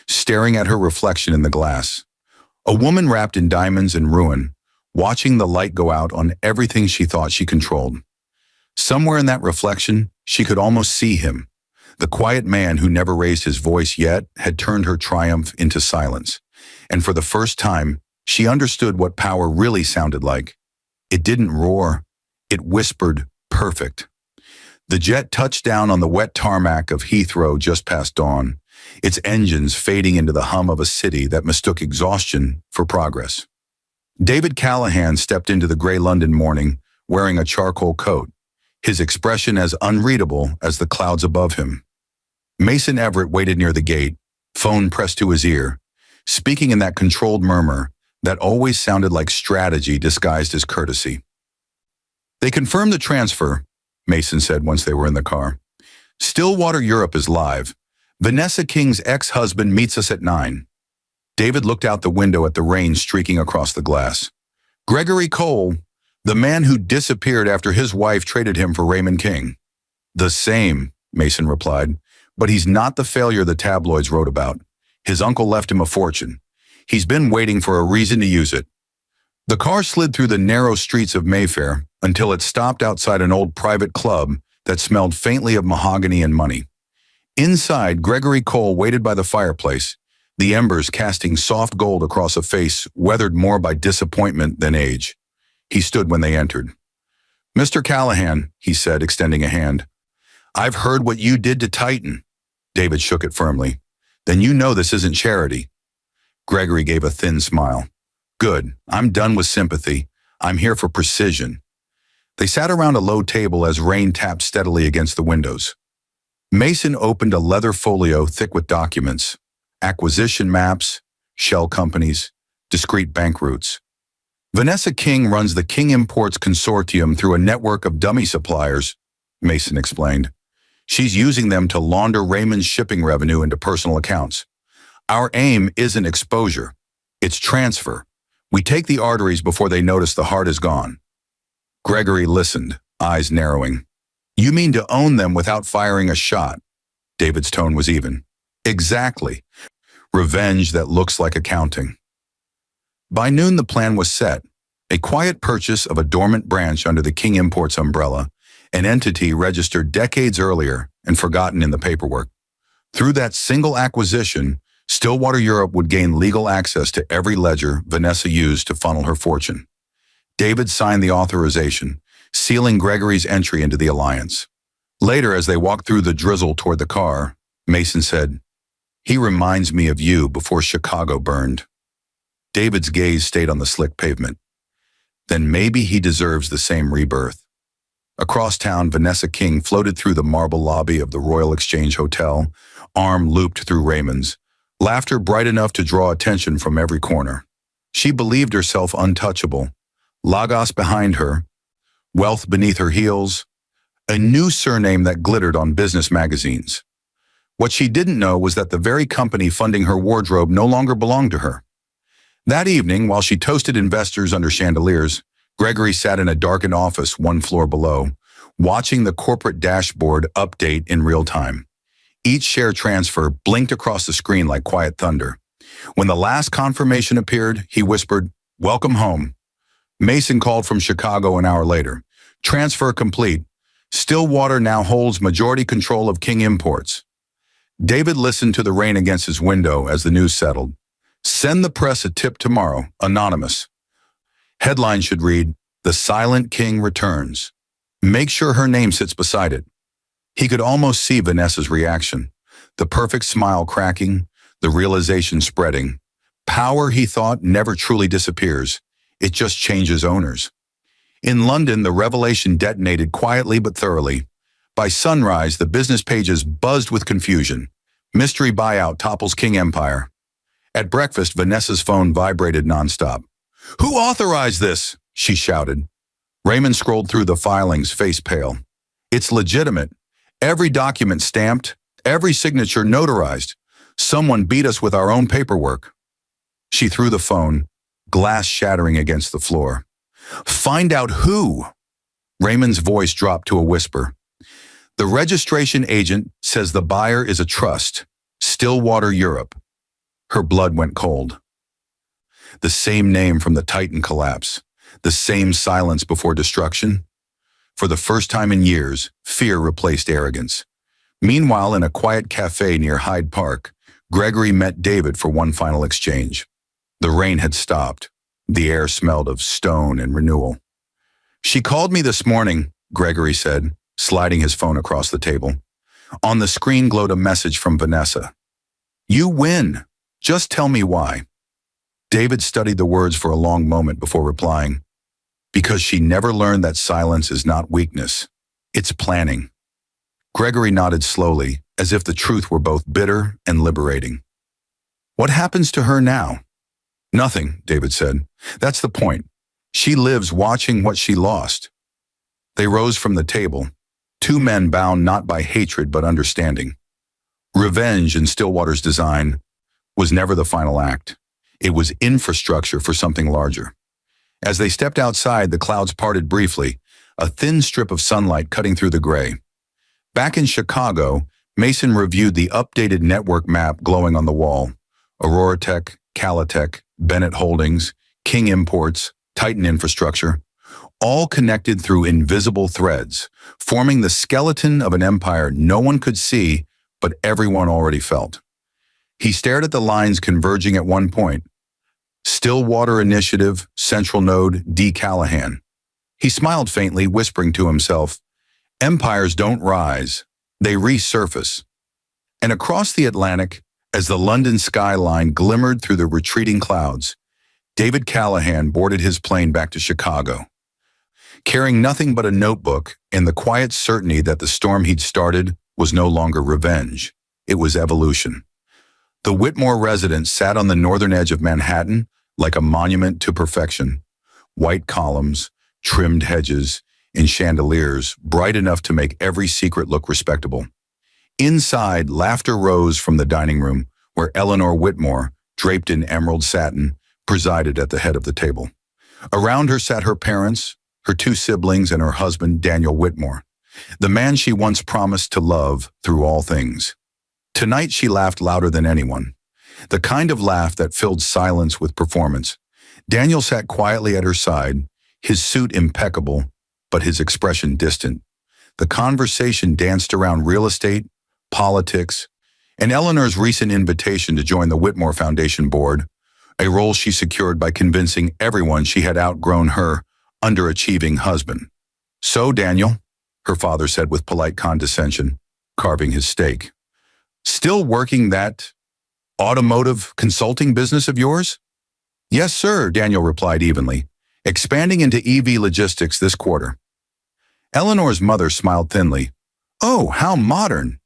staring at her reflection in the glass. A woman wrapped in diamonds and ruin, watching the light go out on everything she thought she controlled. Somewhere in that reflection, she could almost see him. The quiet man who never raised his voice yet had turned her triumph into silence. And for the first time, she understood what power really sounded like. It didn't roar. It whispered, "Perfect." The jet touched down on the wet tarmac of Heathrow just past dawn, its engines fading into the hum of a city that mistook exhaustion for progress. David Callahan stepped into the gray London morning, wearing a charcoal coat, his expression as unreadable as the clouds above him. Mason Everett waited near the gate, phone pressed to his ear, speaking in that controlled murmur that always sounded like strategy disguised as courtesy. "They confirmed the transfer," Mason said once they were in the car. "Stillwater Europe is live. Vanessa King's ex-husband meets us at 9. David looked out the window at the rain streaking across the glass. "Gregory Cole, the man who disappeared after his wife traded him for Raymond King." "The same," Mason replied, "but he's not the failure the tabloids wrote about. His uncle left him a fortune. He's been waiting for a reason to use it." The car slid through the narrow streets of Mayfair until it stopped outside an old private club that smelled faintly of mahogany and money. Inside, Gregory Cole waited by the fireplace, the embers casting soft gold across a face weathered more by disappointment than age. He stood when they entered. "Mr. Callahan," he said, extending a hand. "I've heard what you did to Titan." David shook it firmly. "Then you know this isn't charity." Gregory gave a thin smile. "Good. I'm done with sympathy. I'm here for precision." They sat around a low table as rain tapped steadily against the windows. Mason opened a leather folio thick with documents, acquisition maps, shell companies, discrete bank routes. "Vanessa King runs the King Imports Consortium through a network of dummy suppliers," Mason explained. "She's using them to launder Raymond's shipping revenue into personal accounts. Our aim isn't exposure. It's transfer. We take the arteries before they notice the heart is gone." Gregory listened, eyes narrowing. "You mean to own them without firing a shot?" David's tone was even. "Exactly. Revenge that looks like accounting." By noon, the plan was set. A quiet purchase of a dormant branch under the King Imports umbrella, an entity registered decades earlier and forgotten in the paperwork. Through that single acquisition, Stillwater Europe would gain legal access to every ledger Vanessa used to funnel her fortune. David signed the authorization, sealing Gregory's entry into the alliance. Later, as they walked through the drizzle toward the car, Mason said, "He reminds me of you before Chicago burned." David's gaze stayed on the slick pavement. "Then maybe he deserves the same rebirth." Across town, Vanessa King floated through the marble lobby of the Royal Exchange Hotel, arm looped through Raymond's, laughter bright enough to draw attention from every corner. She believed herself untouchable. Lagos behind her, wealth beneath her heels, a new surname that glittered on business magazines. What she didn't know was that the very company funding her wardrobe no longer belonged to her. That evening, while she toasted investors under chandeliers, Gregory sat in a darkened office one floor below, watching the corporate dashboard update in real time. Each share transfer blinked across the screen like quiet thunder. When the last confirmation appeared, he whispered, "Welcome home." Mason called from Chicago an hour later. "Transfer complete. Stillwater now holds majority control of King Imports." David listened to the rain against his window as the news settled. "Send the press a tip tomorrow, anonymous." Headline should read, "The Silent King Returns." Make sure her name sits beside it. He could almost see Vanessa's reaction. The perfect smile cracking, the realization spreading. Power, he thought, never truly disappears. It just changes owners. In London, the revelation detonated quietly but thoroughly. By sunrise, the business pages buzzed with confusion. Mystery buyout topples King Empire. At breakfast, Vanessa's phone vibrated nonstop. "Who authorized this?" she shouted. Raymond scrolled through the filings, face pale. "It's legitimate. Every document stamped, every signature notarized. Someone beat us with our own paperwork." She threw the phone, glass shattering against the floor. "Find out who." Raymond's voice dropped to a whisper. "The registration agent says the buyer is a trust, Stillwater Europe." Her blood went cold. The same name from the Titan collapse, the same silence before destruction. For the first time in years, fear replaced arrogance. Meanwhile, in a quiet cafe near Hyde Park, Gregory met David for one final exchange. The rain had stopped. The air smelled of stone and renewal. "She called me this morning," Gregory said, sliding his phone across the table. On the screen glowed a message from Vanessa. "You win. Just tell me why." David studied the words for a long moment before replying, "Because she never learned that silence is not weakness. It's planning." Gregory nodded slowly, as if the truth were both bitter and liberating. "What happens to her now?" "Nothing," David said. "That's the point. She lives watching what she lost." They rose from the table, two men bound not by hatred but understanding. Revenge in Stillwater's design was never the final act. It was infrastructure for something larger. As they stepped outside, the clouds parted briefly, a thin strip of sunlight cutting through the gray. Back in Chicago, Mason reviewed the updated network map glowing on the wall. Aurora Tech, Calitech, Bennett Holdings, King Imports, Titan Infrastructure, all connected through invisible threads, forming the skeleton of an empire no one could see, but everyone already felt. He stared at the lines converging at one point. Stillwater Initiative, Central Node, D. Callahan. He smiled faintly, whispering to himself, "Empires don't rise, they resurface." And across the Atlantic, as the London skyline glimmered through the retreating clouds, David Callahan boarded his plane back to Chicago. Carrying nothing but a notebook and the quiet certainty that the storm he'd started was no longer revenge, it was evolution. The Whitmore residence sat on the northern edge of Manhattan like a monument to perfection. White columns, trimmed hedges, and chandeliers bright enough to make every secret look respectable. Inside, laughter rose from the dining room, where Eleanor Whitmore, draped in emerald satin, presided at the head of the table. Around her sat her parents, her two siblings, and her husband, Daniel Whitmore, the man she once promised to love through all things. Tonight she laughed louder than anyone, the kind of laugh that filled silence with performance. Daniel sat quietly at her side, his suit impeccable, but his expression distant. The conversation danced around real estate, politics, and Eleanor's recent invitation to join the Whitmore Foundation board, a role she secured by convincing everyone she had outgrown her underachieving husband. "So, Daniel," her father said with polite condescension, carving his steak, "still working that automotive consulting business of yours?" "Yes, sir," Daniel replied evenly, "expanding into EV logistics this quarter." Eleanor's mother smiled thinly. "Oh, how modern."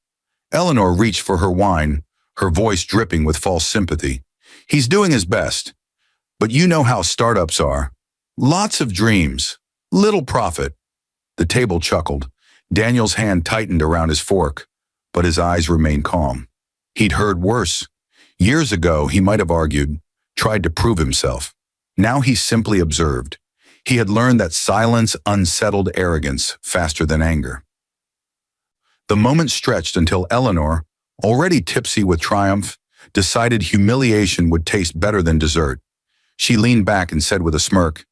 Eleanor reached for her wine, her voice dripping with false sympathy. "He's doing his best. But you know how startups are. Lots of dreams, little profit." The table chuckled. Daniel's hand tightened around his fork, but his eyes remained calm. He'd heard worse. Years ago, he might have argued, tried to prove himself. Now he simply observed. He had learned that silence unsettled arrogance faster than anger. The moment stretched until Eleanor, already tipsy with triumph, decided humiliation would taste better than dessert. She leaned back and said with a smirk,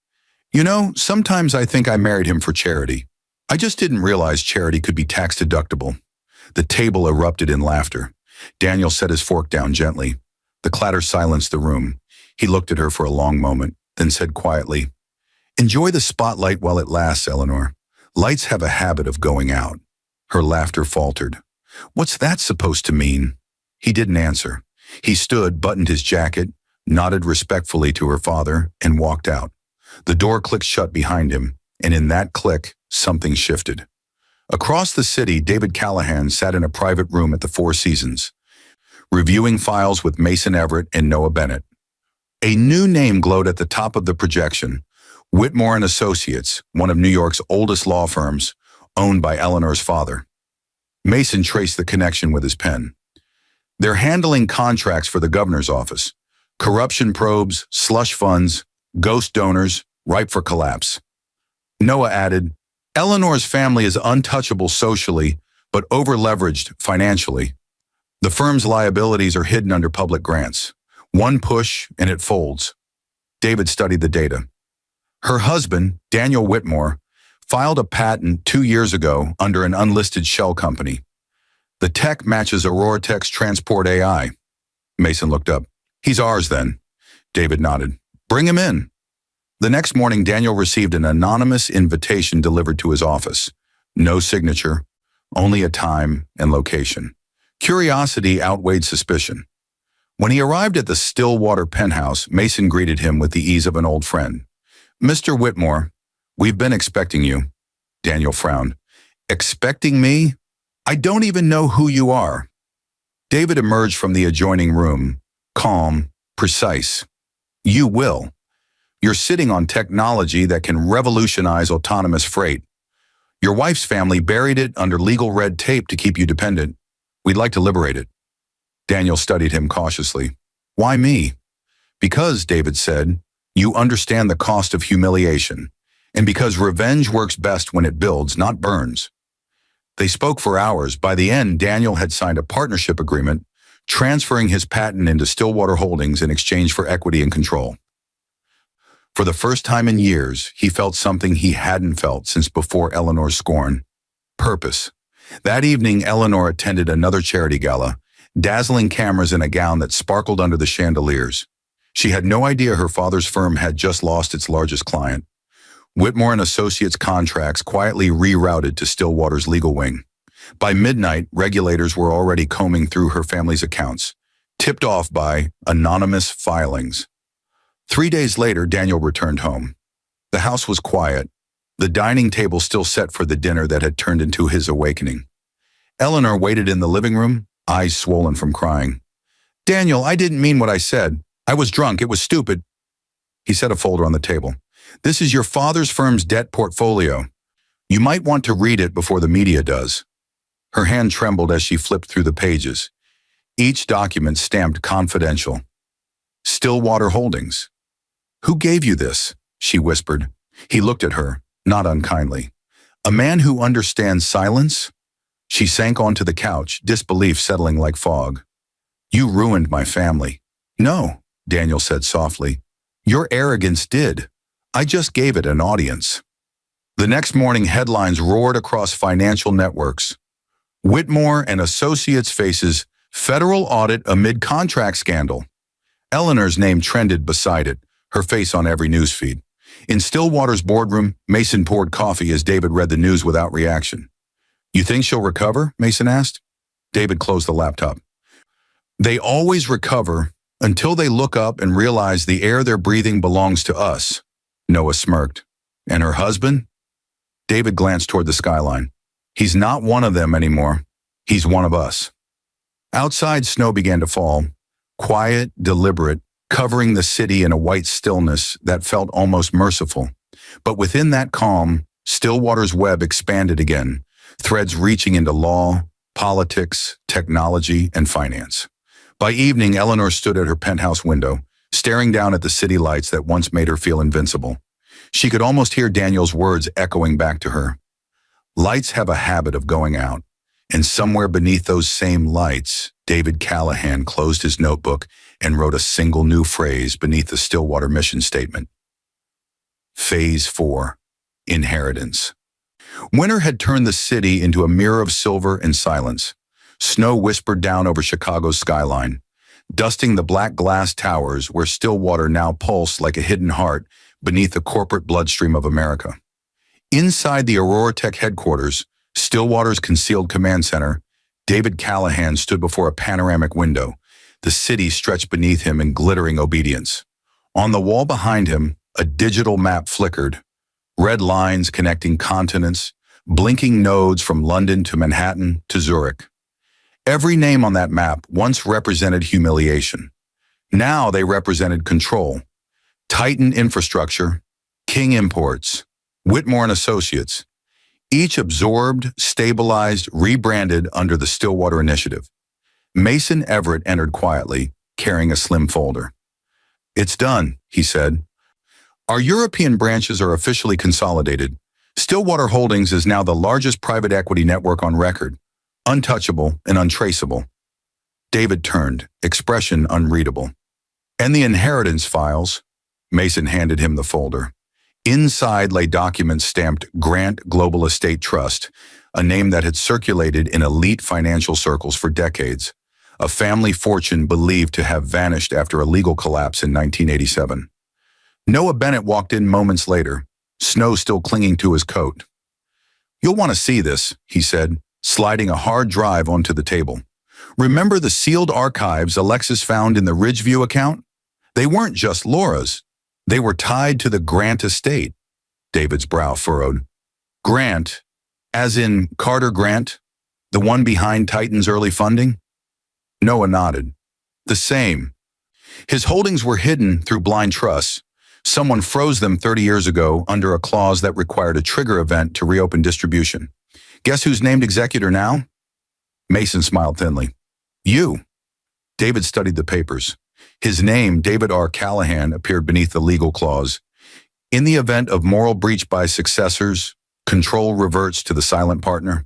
"You know, sometimes I think I married him for charity. I just didn't realize charity could be tax-deductible." The table erupted in laughter. Daniel set his fork down gently. The clatter silenced the room. He looked at her for a long moment, then said quietly, "Enjoy the spotlight while it lasts, Eleanor. Lights have a habit of going out." Her laughter faltered. "What's that supposed to mean?" He didn't answer. He stood, buttoned his jacket, nodded respectfully to her father, and walked out. The door clicked shut behind him, and in that click, something shifted. Across the city, David Callahan sat in a private room at the Four Seasons, reviewing files with Mason Everett and Noah Bennett. A new name glowed at the top of the projection, Whitmore and Associates, one of New York's oldest law firms, owned by Eleanor's father. Mason traced the connection with his pen. "They're handling contracts for the governor's office. Corruption probes, slush funds, ghost donors, ripe for collapse." Noah added, "Eleanor's family is untouchable socially, but over-leveraged financially. The firm's liabilities are hidden under public grants. One push, and it folds." David studied the data. Her husband, Daniel Whitmore, filed a patent 2 years ago under an unlisted shell company. The tech matches AuroraTech's Transport AI. Mason looked up. "He's ours then." David nodded. "Bring him in." The next morning, Daniel received an anonymous invitation delivered to his office. No signature, only a time and location. Curiosity outweighed suspicion. When he arrived at the Stillwater penthouse, Mason greeted him with the ease of an old friend. "Mr. Whitmore, we've been expecting you." Daniel frowned. "Expecting me? I don't even know who you are." David emerged from the adjoining room, calm, precise. "You will. You're sitting on technology that can revolutionize autonomous freight. Your wife's family buried it under legal red tape to keep you dependent. We'd like to liberate it." Daniel studied him cautiously. "Why me?" "Because," David said, "you understand the cost of humiliation, and because revenge works best when it builds, not burns." They spoke for hours. By the end, Daniel had signed a partnership agreement, transferring his patent into Stillwater Holdings in exchange for equity and control. For the first time in years, he felt something he hadn't felt since before Eleanor's scorn. Purpose. That evening, Eleanor attended another charity gala, dazzling cameras in a gown that sparkled under the chandeliers. She had no idea her father's firm had just lost its largest client. Whitmore and Associates contracts quietly rerouted to Stillwater's legal wing. By midnight, regulators were already combing through her family's accounts, tipped off by anonymous filings. 3 days later, Daniel returned home. The house was quiet, the dining table still set for the dinner that had turned into his awakening. Eleanor waited in the living room, eyes swollen from crying. "Daniel, I didn't mean what I said. I was drunk. It was stupid." He set a folder on the table. "This is your father's firm's debt portfolio. You might want to read it before the media does." Her hand trembled as she flipped through the pages. Each document stamped confidential. Stillwater Holdings. "Who gave you this?" she whispered. He looked at her, not unkindly. "A man who understands silence?" She sank onto the couch, disbelief settling like fog. "You ruined my family." "No," Daniel said softly. "Your arrogance did. I just gave it an audience." The next morning, headlines roared across financial networks. Whitmore and Associates faces federal audit amid contract scandal. Eleanor's name trended beside it, her face on every newsfeed. In Stillwater's boardroom, Mason poured coffee as David read the news without reaction. "You think she'll recover?" Mason asked. David closed the laptop. "They always recover until they look up and realize the air they're breathing belongs to us." Noah smirked. "And her husband?" David glanced toward the skyline. He's not one of them anymore. He's one of us. Outside, snow began to fall, quiet, deliberate, covering the city in a white stillness that felt almost merciful. But within that calm, Stillwater's web expanded again, threads reaching into law, politics, technology, and finance. By evening, Eleanor stood at her penthouse window, staring down at the city lights that once made her feel invincible. She could almost hear Daniel's words echoing back to her. Lights have a habit of going out, and somewhere beneath those same lights, David Callahan closed his notebook and wrote a single new phrase beneath the Stillwater mission statement. Phase 4. Inheritance. Winter had turned the city into a mirror of silver and silence. Snow whispered down over Chicago's skyline, dusting the black glass towers where Stillwater now pulsed like a hidden heart beneath the corporate bloodstream of America. Inside the Aurora Tech headquarters, Stillwater's concealed command center, David Callahan stood before a panoramic window. The city stretched beneath him in glittering obedience. On the wall behind him, a digital map flickered, red lines connecting continents, blinking nodes from London to Manhattan to Zurich. Every name on that map once represented humiliation. Now they represented control. Titan Infrastructure, King Imports, Whitmore and Associates, each absorbed, stabilized, rebranded under the Stillwater Initiative. Mason Everett entered quietly, carrying a slim folder. "It's done," he said. "Our European branches are officially consolidated. Stillwater Holdings is now the largest private equity network on record, untouchable and untraceable." David turned, expression unreadable. "And the inheritance files?" Mason handed him the folder. Inside lay documents stamped Grant Global Estate Trust, a name that had circulated in elite financial circles for decades, a family fortune believed to have vanished after a legal collapse in 1987. Noah Bennett walked in moments later, snow still clinging to his coat. "You'll want to see this," he said, sliding a hard drive onto the table. "Remember the sealed archives Alexis found in the Ridgeview account? They weren't just Laura's. They were tied to the Grant estate." David's brow furrowed. "Grant, as in Carter Grant, the one behind Titan's early funding?" Noah nodded. "The same. His holdings were hidden through blind trusts. Someone froze them 30 years ago under a clause that required a trigger event to reopen distribution. Guess who's named executor now?" Mason smiled thinly. "You." David studied the papers. His name, David R. Callahan, appeared beneath the legal clause. In the event of moral breach by successors, control reverts to the silent partner.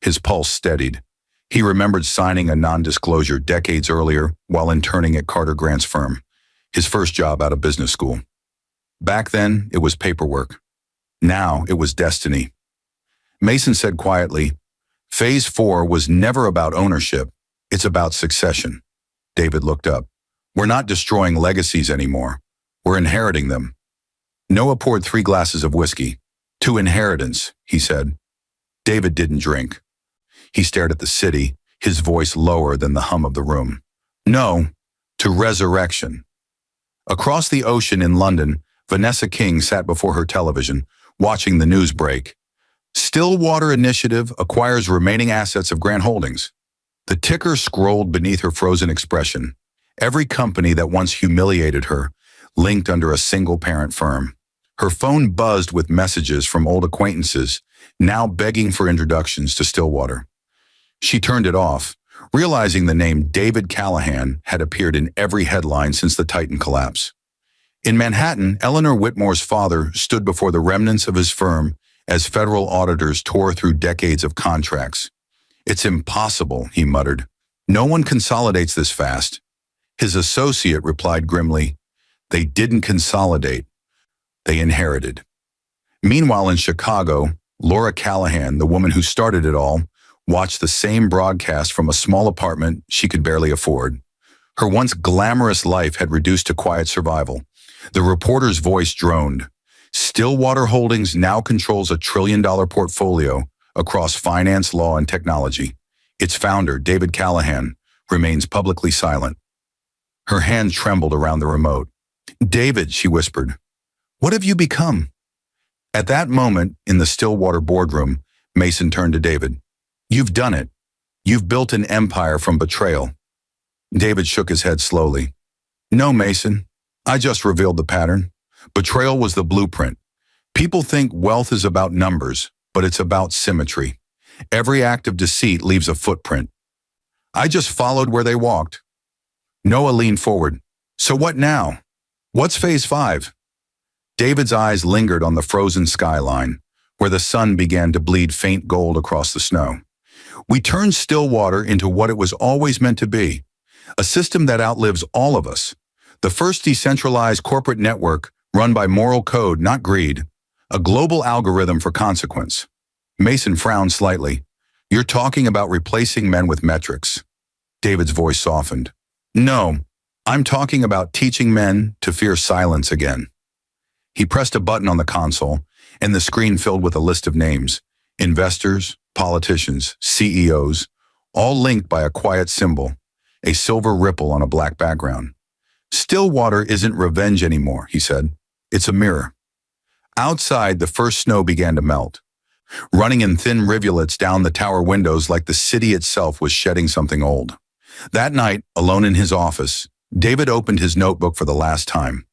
His pulse steadied. He remembered signing a non-disclosure decades earlier while interning at Carter Grant's firm, his first job out of business school. Back then, it was paperwork. Now, it was destiny. Mason said quietly, "Phase 4 was never about ownership. It's about succession." David looked up. "We're not destroying legacies anymore. We're inheriting them." Noah poured 3 glasses of whiskey. "To inheritance," he said. David didn't drink. He stared at the city, his voice lower than the hum of the room. "No, to resurrection." Across the ocean in London, Vanessa King sat before her television, watching the news break. "Stillwater Initiative acquires remaining assets of Grant Holdings." The ticker scrolled beneath her frozen expression. Every company that once humiliated her, linked under a single parent firm. Her phone buzzed with messages from old acquaintances, now begging for introductions to Stillwater. She turned it off, realizing the name David Callahan had appeared in every headline since the Titan collapse. In Manhattan, Eleanor Whitmore's father stood before the remnants of his firm as federal auditors tore through decades of contracts. "It's impossible," he muttered. "No one consolidates this fast." His associate replied grimly, "They didn't consolidate. They inherited." Meanwhile in Chicago, Laura Callahan, the woman who started it all, watched the same broadcast from a small apartment she could barely afford. Her once glamorous life had reduced to quiet survival. The reporter's voice droned. "Stillwater Holdings now controls a $1 trillion portfolio across finance, law, and technology. Its founder, David Callahan, remains publicly silent." Her hand trembled around the remote. "David," she whispered, "what have you become?" At that moment, in the Stillwater boardroom, Mason turned to David. You've done it. You've built an empire from betrayal. David shook his head slowly. No, Mason. I just revealed the pattern. Betrayal was the blueprint. People think wealth is about numbers, but it's about symmetry. Every act of deceit leaves a footprint. I just followed where they walked. Noah leaned forward. So what now? What's phase 5? David's eyes lingered on the frozen skyline, where the sun began to bleed faint gold across the snow. We turned Stillwater into what it was always meant to be, a system that outlives all of us. The first decentralized corporate network run by moral code, not greed, a global algorithm for consequence. Mason frowned slightly. You're talking about replacing men with metrics. David's voice softened. No, I'm talking about teaching men to fear silence again. He pressed a button on the console, and the screen filled with a list of names. Investors, politicians, CEOs, all linked by a quiet symbol, a silver ripple on a black background. Stillwater isn't revenge anymore, he said. It's a mirror. Outside, the first snow began to melt, running in thin rivulets down the tower windows like the city itself was shedding something old. That night, alone in his office, David opened his notebook for the last time.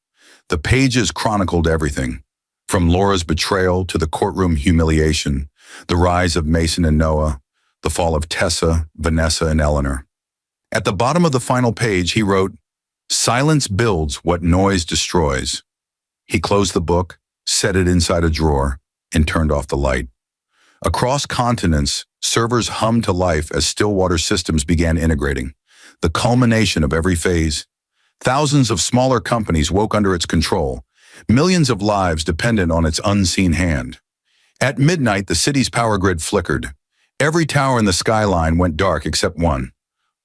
The pages chronicled everything, from Laura's betrayal to the courtroom humiliation, the rise of Mason and Noah, the fall of Tessa, Vanessa, and Eleanor. At the bottom of the final page, he wrote, "Silence builds what noise destroys." He closed the book, set it inside a drawer, and turned off the light. Across continents, servers hummed to life as Stillwater systems began integrating, the culmination of every phase. Thousands of smaller companies woke under its control, millions of lives dependent on its unseen hand. At midnight, the city's power grid flickered. Every tower in the skyline went dark except one,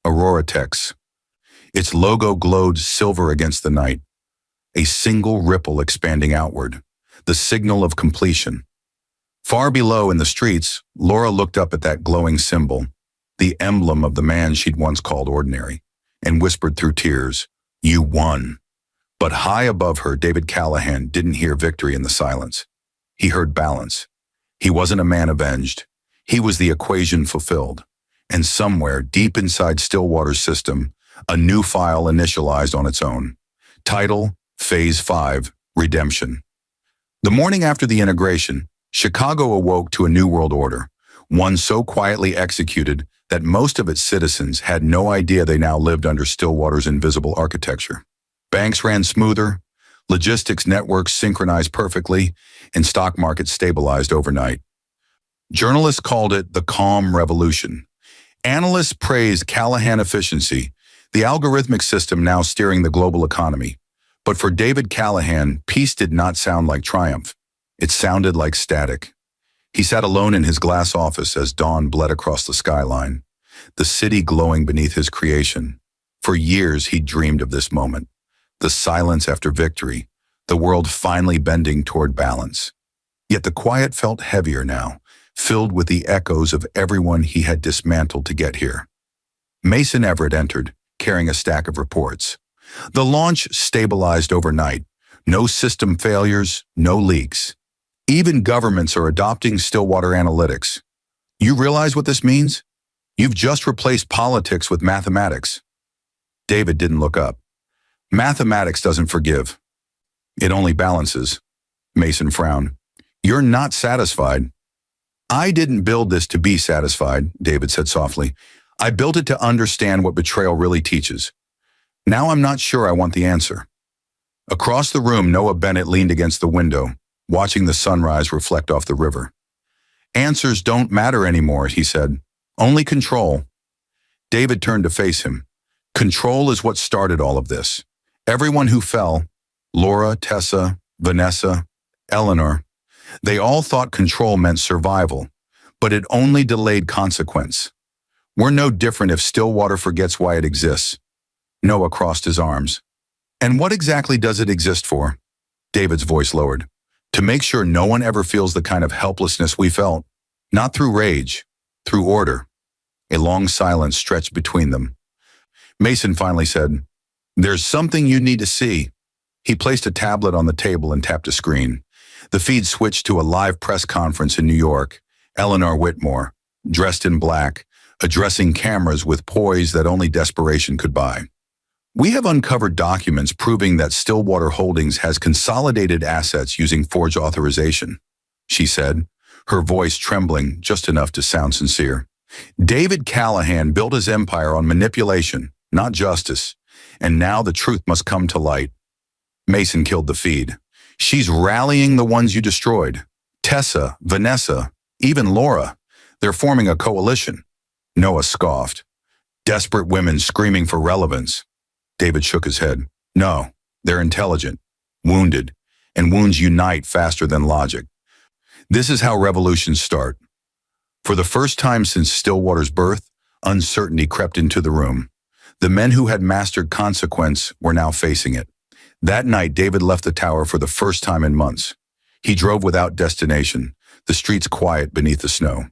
Aurora Tech's. Its logo glowed silver against the night, a single ripple expanding outward, the signal of completion. Far below in the streets, Laura looked up at that glowing symbol, the emblem of the man she'd once called ordinary, and whispered through tears, "You won." But high above her, David Callahan didn't hear victory in the silence. He heard balance. He wasn't a man avenged. He was the equation fulfilled. And somewhere, deep inside Stillwater's system, a new file initialized on its own. Title, Phase 5, Redemption. The morning after the integration, Chicago awoke to a new world order, one so quietly executed that most of its citizens had no idea they now lived under Stillwater's invisible architecture. Banks ran smoother, logistics networks synchronized perfectly, and stock markets stabilized overnight. Journalists called it the calm revolution. Analysts praised Callahan efficiency, the algorithmic system now steering the global economy. But for David Callahan, peace did not sound like triumph. It sounded like static. He sat alone in his glass office as dawn bled across the skyline, the city glowing beneath his creation. For years, he'd dreamed of this moment, the silence after victory, the world finally bending toward balance. Yet the quiet felt heavier now, filled with the echoes of everyone he had dismantled to get here. Mason Everett entered, carrying a stack of reports. The launch stabilized overnight. No system failures, no leaks. Even governments are adopting Stillwater analytics. You realize what this means? You've just replaced politics with mathematics. David didn't look up. Mathematics doesn't forgive. It only balances. Mason frowned. You're not satisfied. I didn't build this to be satisfied, David said softly. I built it to understand what betrayal really teaches. Now I'm not sure I want the answer. Across the room, Noah Bennett leaned against the window, watching the sunrise reflect off the river. Answers don't matter anymore, he said. Only control. David turned to face him. Control is what started all of this. Everyone who fell, Laura, Tessa, Vanessa, Eleanor, they all thought control meant survival, but it only delayed consequence. We're no different if Stillwater forgets why it exists. Noah crossed his arms. And what exactly does it exist for? David's voice lowered. To make sure no one ever feels the kind of helplessness we felt. Not through rage, through order. A long silence stretched between them. Mason finally said, "There's something you need to see." He placed a tablet on the table and tapped a screen. The feed switched to a live press conference in New York. Eleanor Whitmore, dressed in black, addressing cameras with poise that only desperation could buy. We have uncovered documents proving that Stillwater Holdings has consolidated assets using forged authorization, she said, her voice trembling just enough to sound sincere. David Callahan built his empire on manipulation, not justice, and now the truth must come to light. Mason killed the feed. She's rallying the ones you destroyed. Tessa, Vanessa, even Laura. They're forming a coalition. Noah scoffed. Desperate women screaming for relevance. David shook his head. No, they're intelligent, wounded, and wounds unite faster than logic. This is how revolutions start. For the first time since Stillwater's birth, uncertainty crept into the room. The men who had mastered consequence were now facing it. That night, David left the tower for the first time in months. He drove without destination, the streets quiet beneath the snow.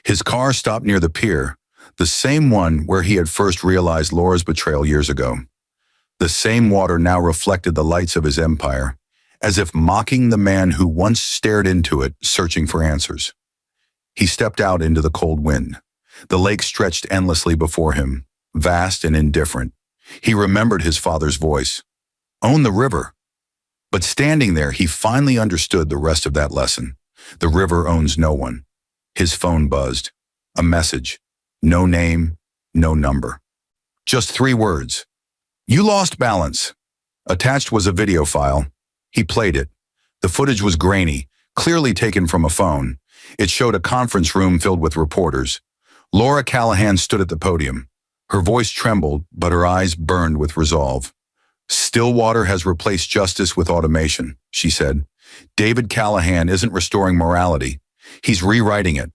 His car stopped near the pier, the same one where he had first realized Laura's betrayal years ago. The same water now reflected the lights of his empire, as if mocking the man who once stared into it, searching for answers. He stepped out into the cold wind. The lake stretched endlessly before him, vast and indifferent. He remembered his father's voice. Own the river. But standing there, he finally understood the rest of that lesson. The river owns no one. His phone buzzed. A message. No name, no number. Just 3 words. You lost balance. Attached was a video file. He played it. The footage was grainy, clearly taken from a phone. It showed a conference room filled with reporters. Laura Callahan stood at the podium. Her voice trembled, but her eyes burned with resolve. Stillwater has replaced justice with automation, she said. David Callahan isn't restoring morality. He's rewriting it.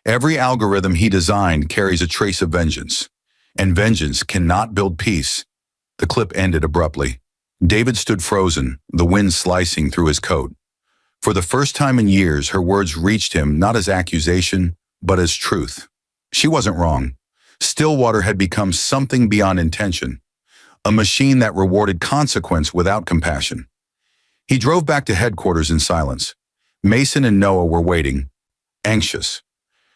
Every algorithm he designed carries a trace of vengeance. And vengeance cannot build peace. The clip ended abruptly. David stood frozen, the wind slicing through his coat. For the first time in years, her words reached him not as accusation, but as truth. She wasn't wrong. Stillwater had become something beyond intention, a machine that rewarded consequence without compassion. He drove back to headquarters in silence. Mason and Noah were waiting, anxious.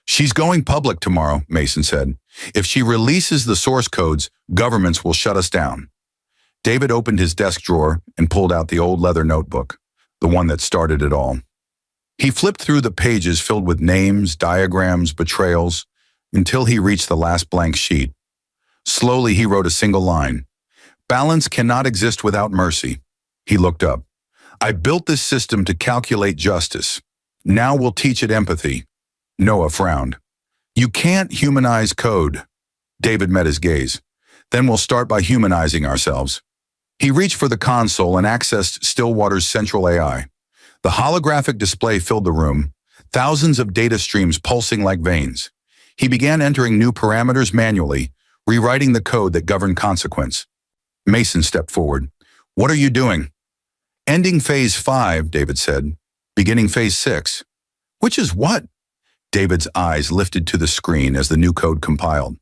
She's going public tomorrow, Mason said. If she releases the source codes, governments will shut us down. David opened his desk drawer and pulled out the old leather notebook, the one that started it all. He flipped through the pages filled with names, diagrams, betrayals, until he reached the last blank sheet. Slowly, he wrote a single line. Balance cannot exist without mercy. He looked up. I built this system to calculate justice. Now we'll teach it empathy. Noah frowned. You can't humanize code. David met his gaze. Then we'll start by humanizing ourselves. He reached for the console and accessed Stillwater's central AI. The holographic display filled the room, thousands of data streams pulsing like veins. He began entering new parameters manually, rewriting the code that governed consequence. Mason stepped forward. What are you doing? Ending phase 5, David said. Beginning phase 6. Which is what? David's eyes lifted to the screen as the new code compiled.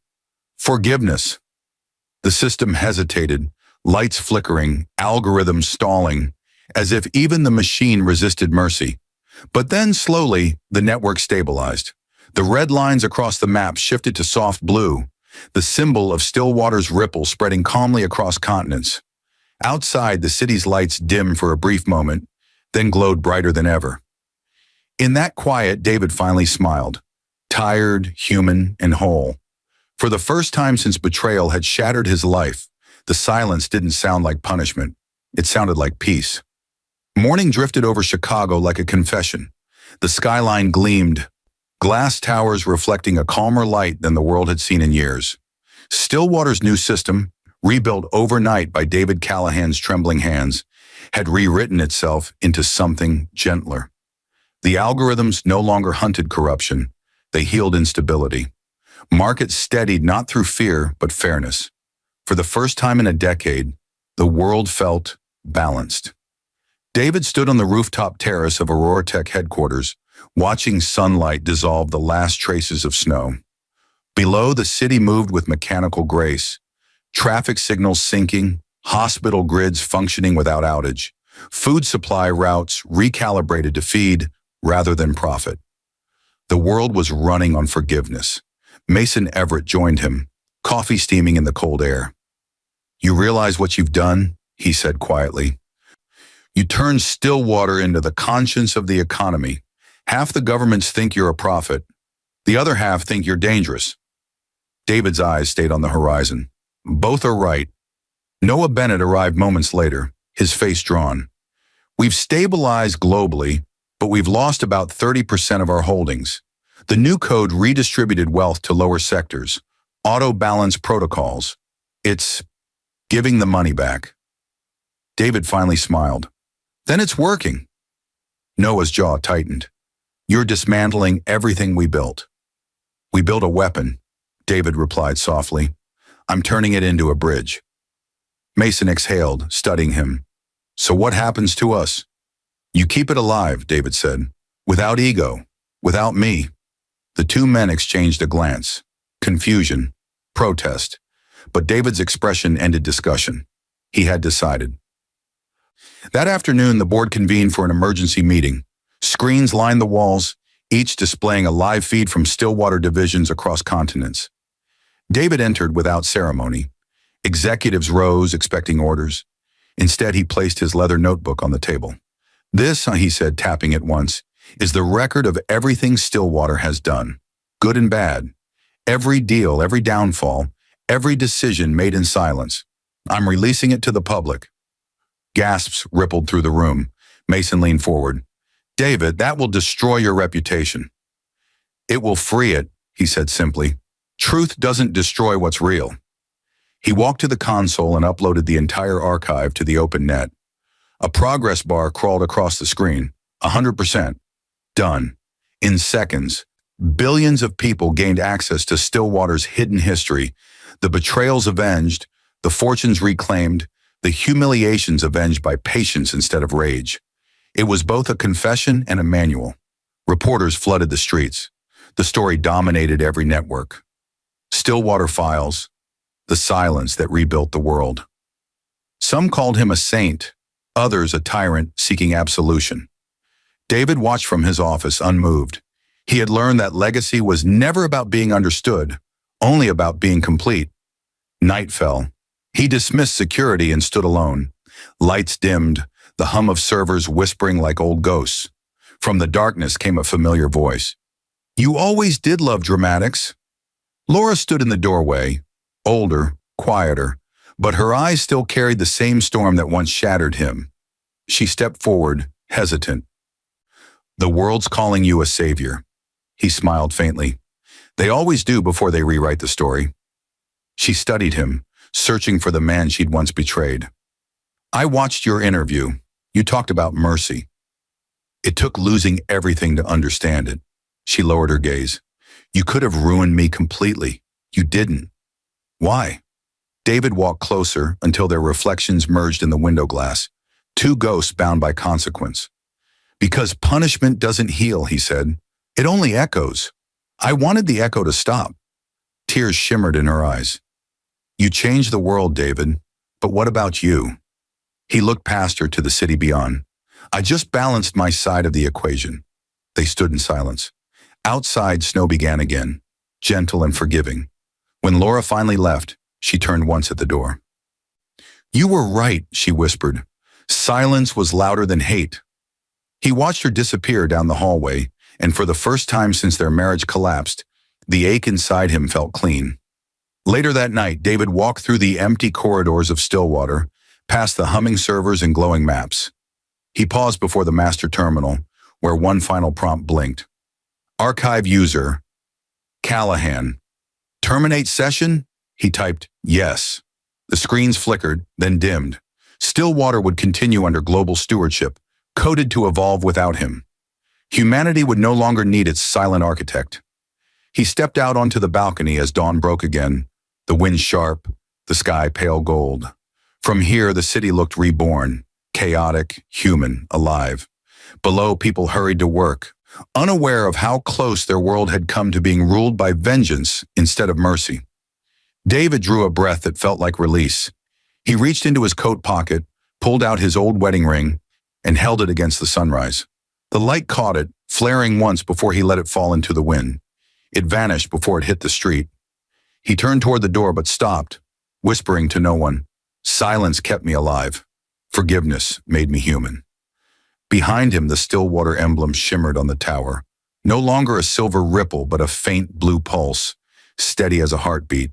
Forgiveness. The system hesitated, lights flickering, algorithms stalling, as if even the machine resisted mercy. But then slowly, the network stabilized. The red lines across the map shifted to soft blue, the symbol of Stillwater's ripple spreading calmly across continents. Outside, the city's lights dimmed for a brief moment, then glowed brighter than ever. In that quiet, David finally smiled, tired, human, and whole. For the first time since betrayal had shattered his life, the silence didn't sound like punishment. It sounded like peace. Morning drifted over Chicago like a confession. The skyline gleamed, glass towers reflecting a calmer light than the world had seen in years. Stillwater's new system, rebuilt overnight by David Callahan's trembling hands, had rewritten itself into something gentler. The algorithms no longer hunted corruption. They healed instability. Markets steadied not through fear, but fairness. For the first time in a decade, the world felt balanced. David stood on the rooftop terrace of Aurora Tech headquarters, watching sunlight dissolve the last traces of snow. Below, the city moved with mechanical grace, traffic signals syncing, hospital grids functioning without outage. Food supply routes recalibrated to feed rather than profit. The world was running on forgiveness. Mason Everett joined him, coffee steaming in the cold air. "You realize what you've done?" he said quietly. "You turned Stillwater into the conscience of the economy. Half the governments think you're a prophet. The other half think you're dangerous." David's eyes stayed on the horizon. Both are right. Noah Bennett arrived moments later, his face drawn. "We've stabilized globally, but we've lost about 30% of our holdings. The new code redistributed wealth to lower sectors, auto-balance protocols. It's giving the money back." David finally smiled. "Then it's working." Noah's jaw tightened. "You're dismantling everything we built." "We built a weapon," David replied softly. "I'm turning it into a bridge." Mason exhaled, studying him. "So what happens to us?" "You keep it alive," David said. "Without ego. Without me." The two men exchanged a glance. Confusion. Protest. But David's expression ended discussion. He had decided. That afternoon, the board convened for an emergency meeting. Screens lined the walls, each displaying a live feed from Stillwater divisions across continents. David entered without ceremony. Executives rose, expecting orders. Instead, he placed his leather notebook on the table. "This," he said, tapping it once, "is the record of everything Stillwater has done, good and bad. Every deal, every downfall, every decision made in silence. I'm releasing it to the public." Gasps rippled through the room. Mason leaned forward. "David, that will destroy your reputation." "It will free it," he said simply. "Truth doesn't destroy what's real." He walked to the console and uploaded the entire archive to the open net. A progress bar crawled across the screen. 100%. Done. In seconds, billions of people gained access to Stillwater's hidden history, the betrayals avenged, the fortunes reclaimed, the humiliations avenged by patience instead of rage. It was both a confession and a manual. Reporters flooded the streets. The story dominated every network. Stillwater Files, the silence that rebuilt the world. Some called him a saint, others a tyrant seeking absolution. David watched from his office, unmoved. He had learned that legacy was never about being understood, only about being complete. Night fell. He dismissed security and stood alone. Lights dimmed, the hum of servers whispering like old ghosts. From the darkness came a familiar voice. "You always did love dramatics." Laura stood in the doorway, older, quieter, but her eyes still carried the same storm that once shattered him. She stepped forward, hesitant. "The world's calling you a savior." He smiled faintly. "They always do before they rewrite the story." She studied him, searching for the man she'd once betrayed. "I watched your interview. You talked about mercy. It took losing everything to understand it." She lowered her gaze. "You could have ruined me completely. You didn't. Why?" David walked closer until their reflections merged in the window glass. Two ghosts bound by consequence. "Because punishment doesn't heal," he said. "It only echoes. I wanted the echo to stop." Tears shimmered in her eyes. "You changed the world, David, but what about you?" He looked past her to the city beyond. "I just balanced my side of the equation." They stood in silence. Outside, snow began again, gentle and forgiving. When Laura finally left, she turned once at the door. "You were right," she whispered. "Silence was louder than hate." He watched her disappear down the hallway, and for the first time since their marriage collapsed, the ache inside him felt clean. Later that night, David walked through the empty corridors of Stillwater, past the humming servers and glowing maps. He paused before the master terminal, where one final prompt blinked. "Archive user, Callahan. Terminate session?" He typed, "Yes." The screens flickered, then dimmed. Stillwater would continue under global stewardship, coded to evolve without him. Humanity would no longer need its silent architect. He stepped out onto the balcony as dawn broke again, the wind sharp, the sky pale gold. From here, the city looked reborn, chaotic, human, alive. Below, people hurried to work, unaware of how close their world had come to being ruled by vengeance instead of mercy. David drew a breath that felt like release. He reached into his coat pocket, pulled out his old wedding ring, and held it against the sunrise. The light caught it, flaring once before he let it fall into the wind. It vanished before it hit the street. He turned toward the door but stopped, whispering to no one. Silence kept me alive. Forgiveness made me human. Behind him, the Stillwater emblem shimmered on the tower. No longer a silver ripple, but a faint blue pulse, steady as a heartbeat.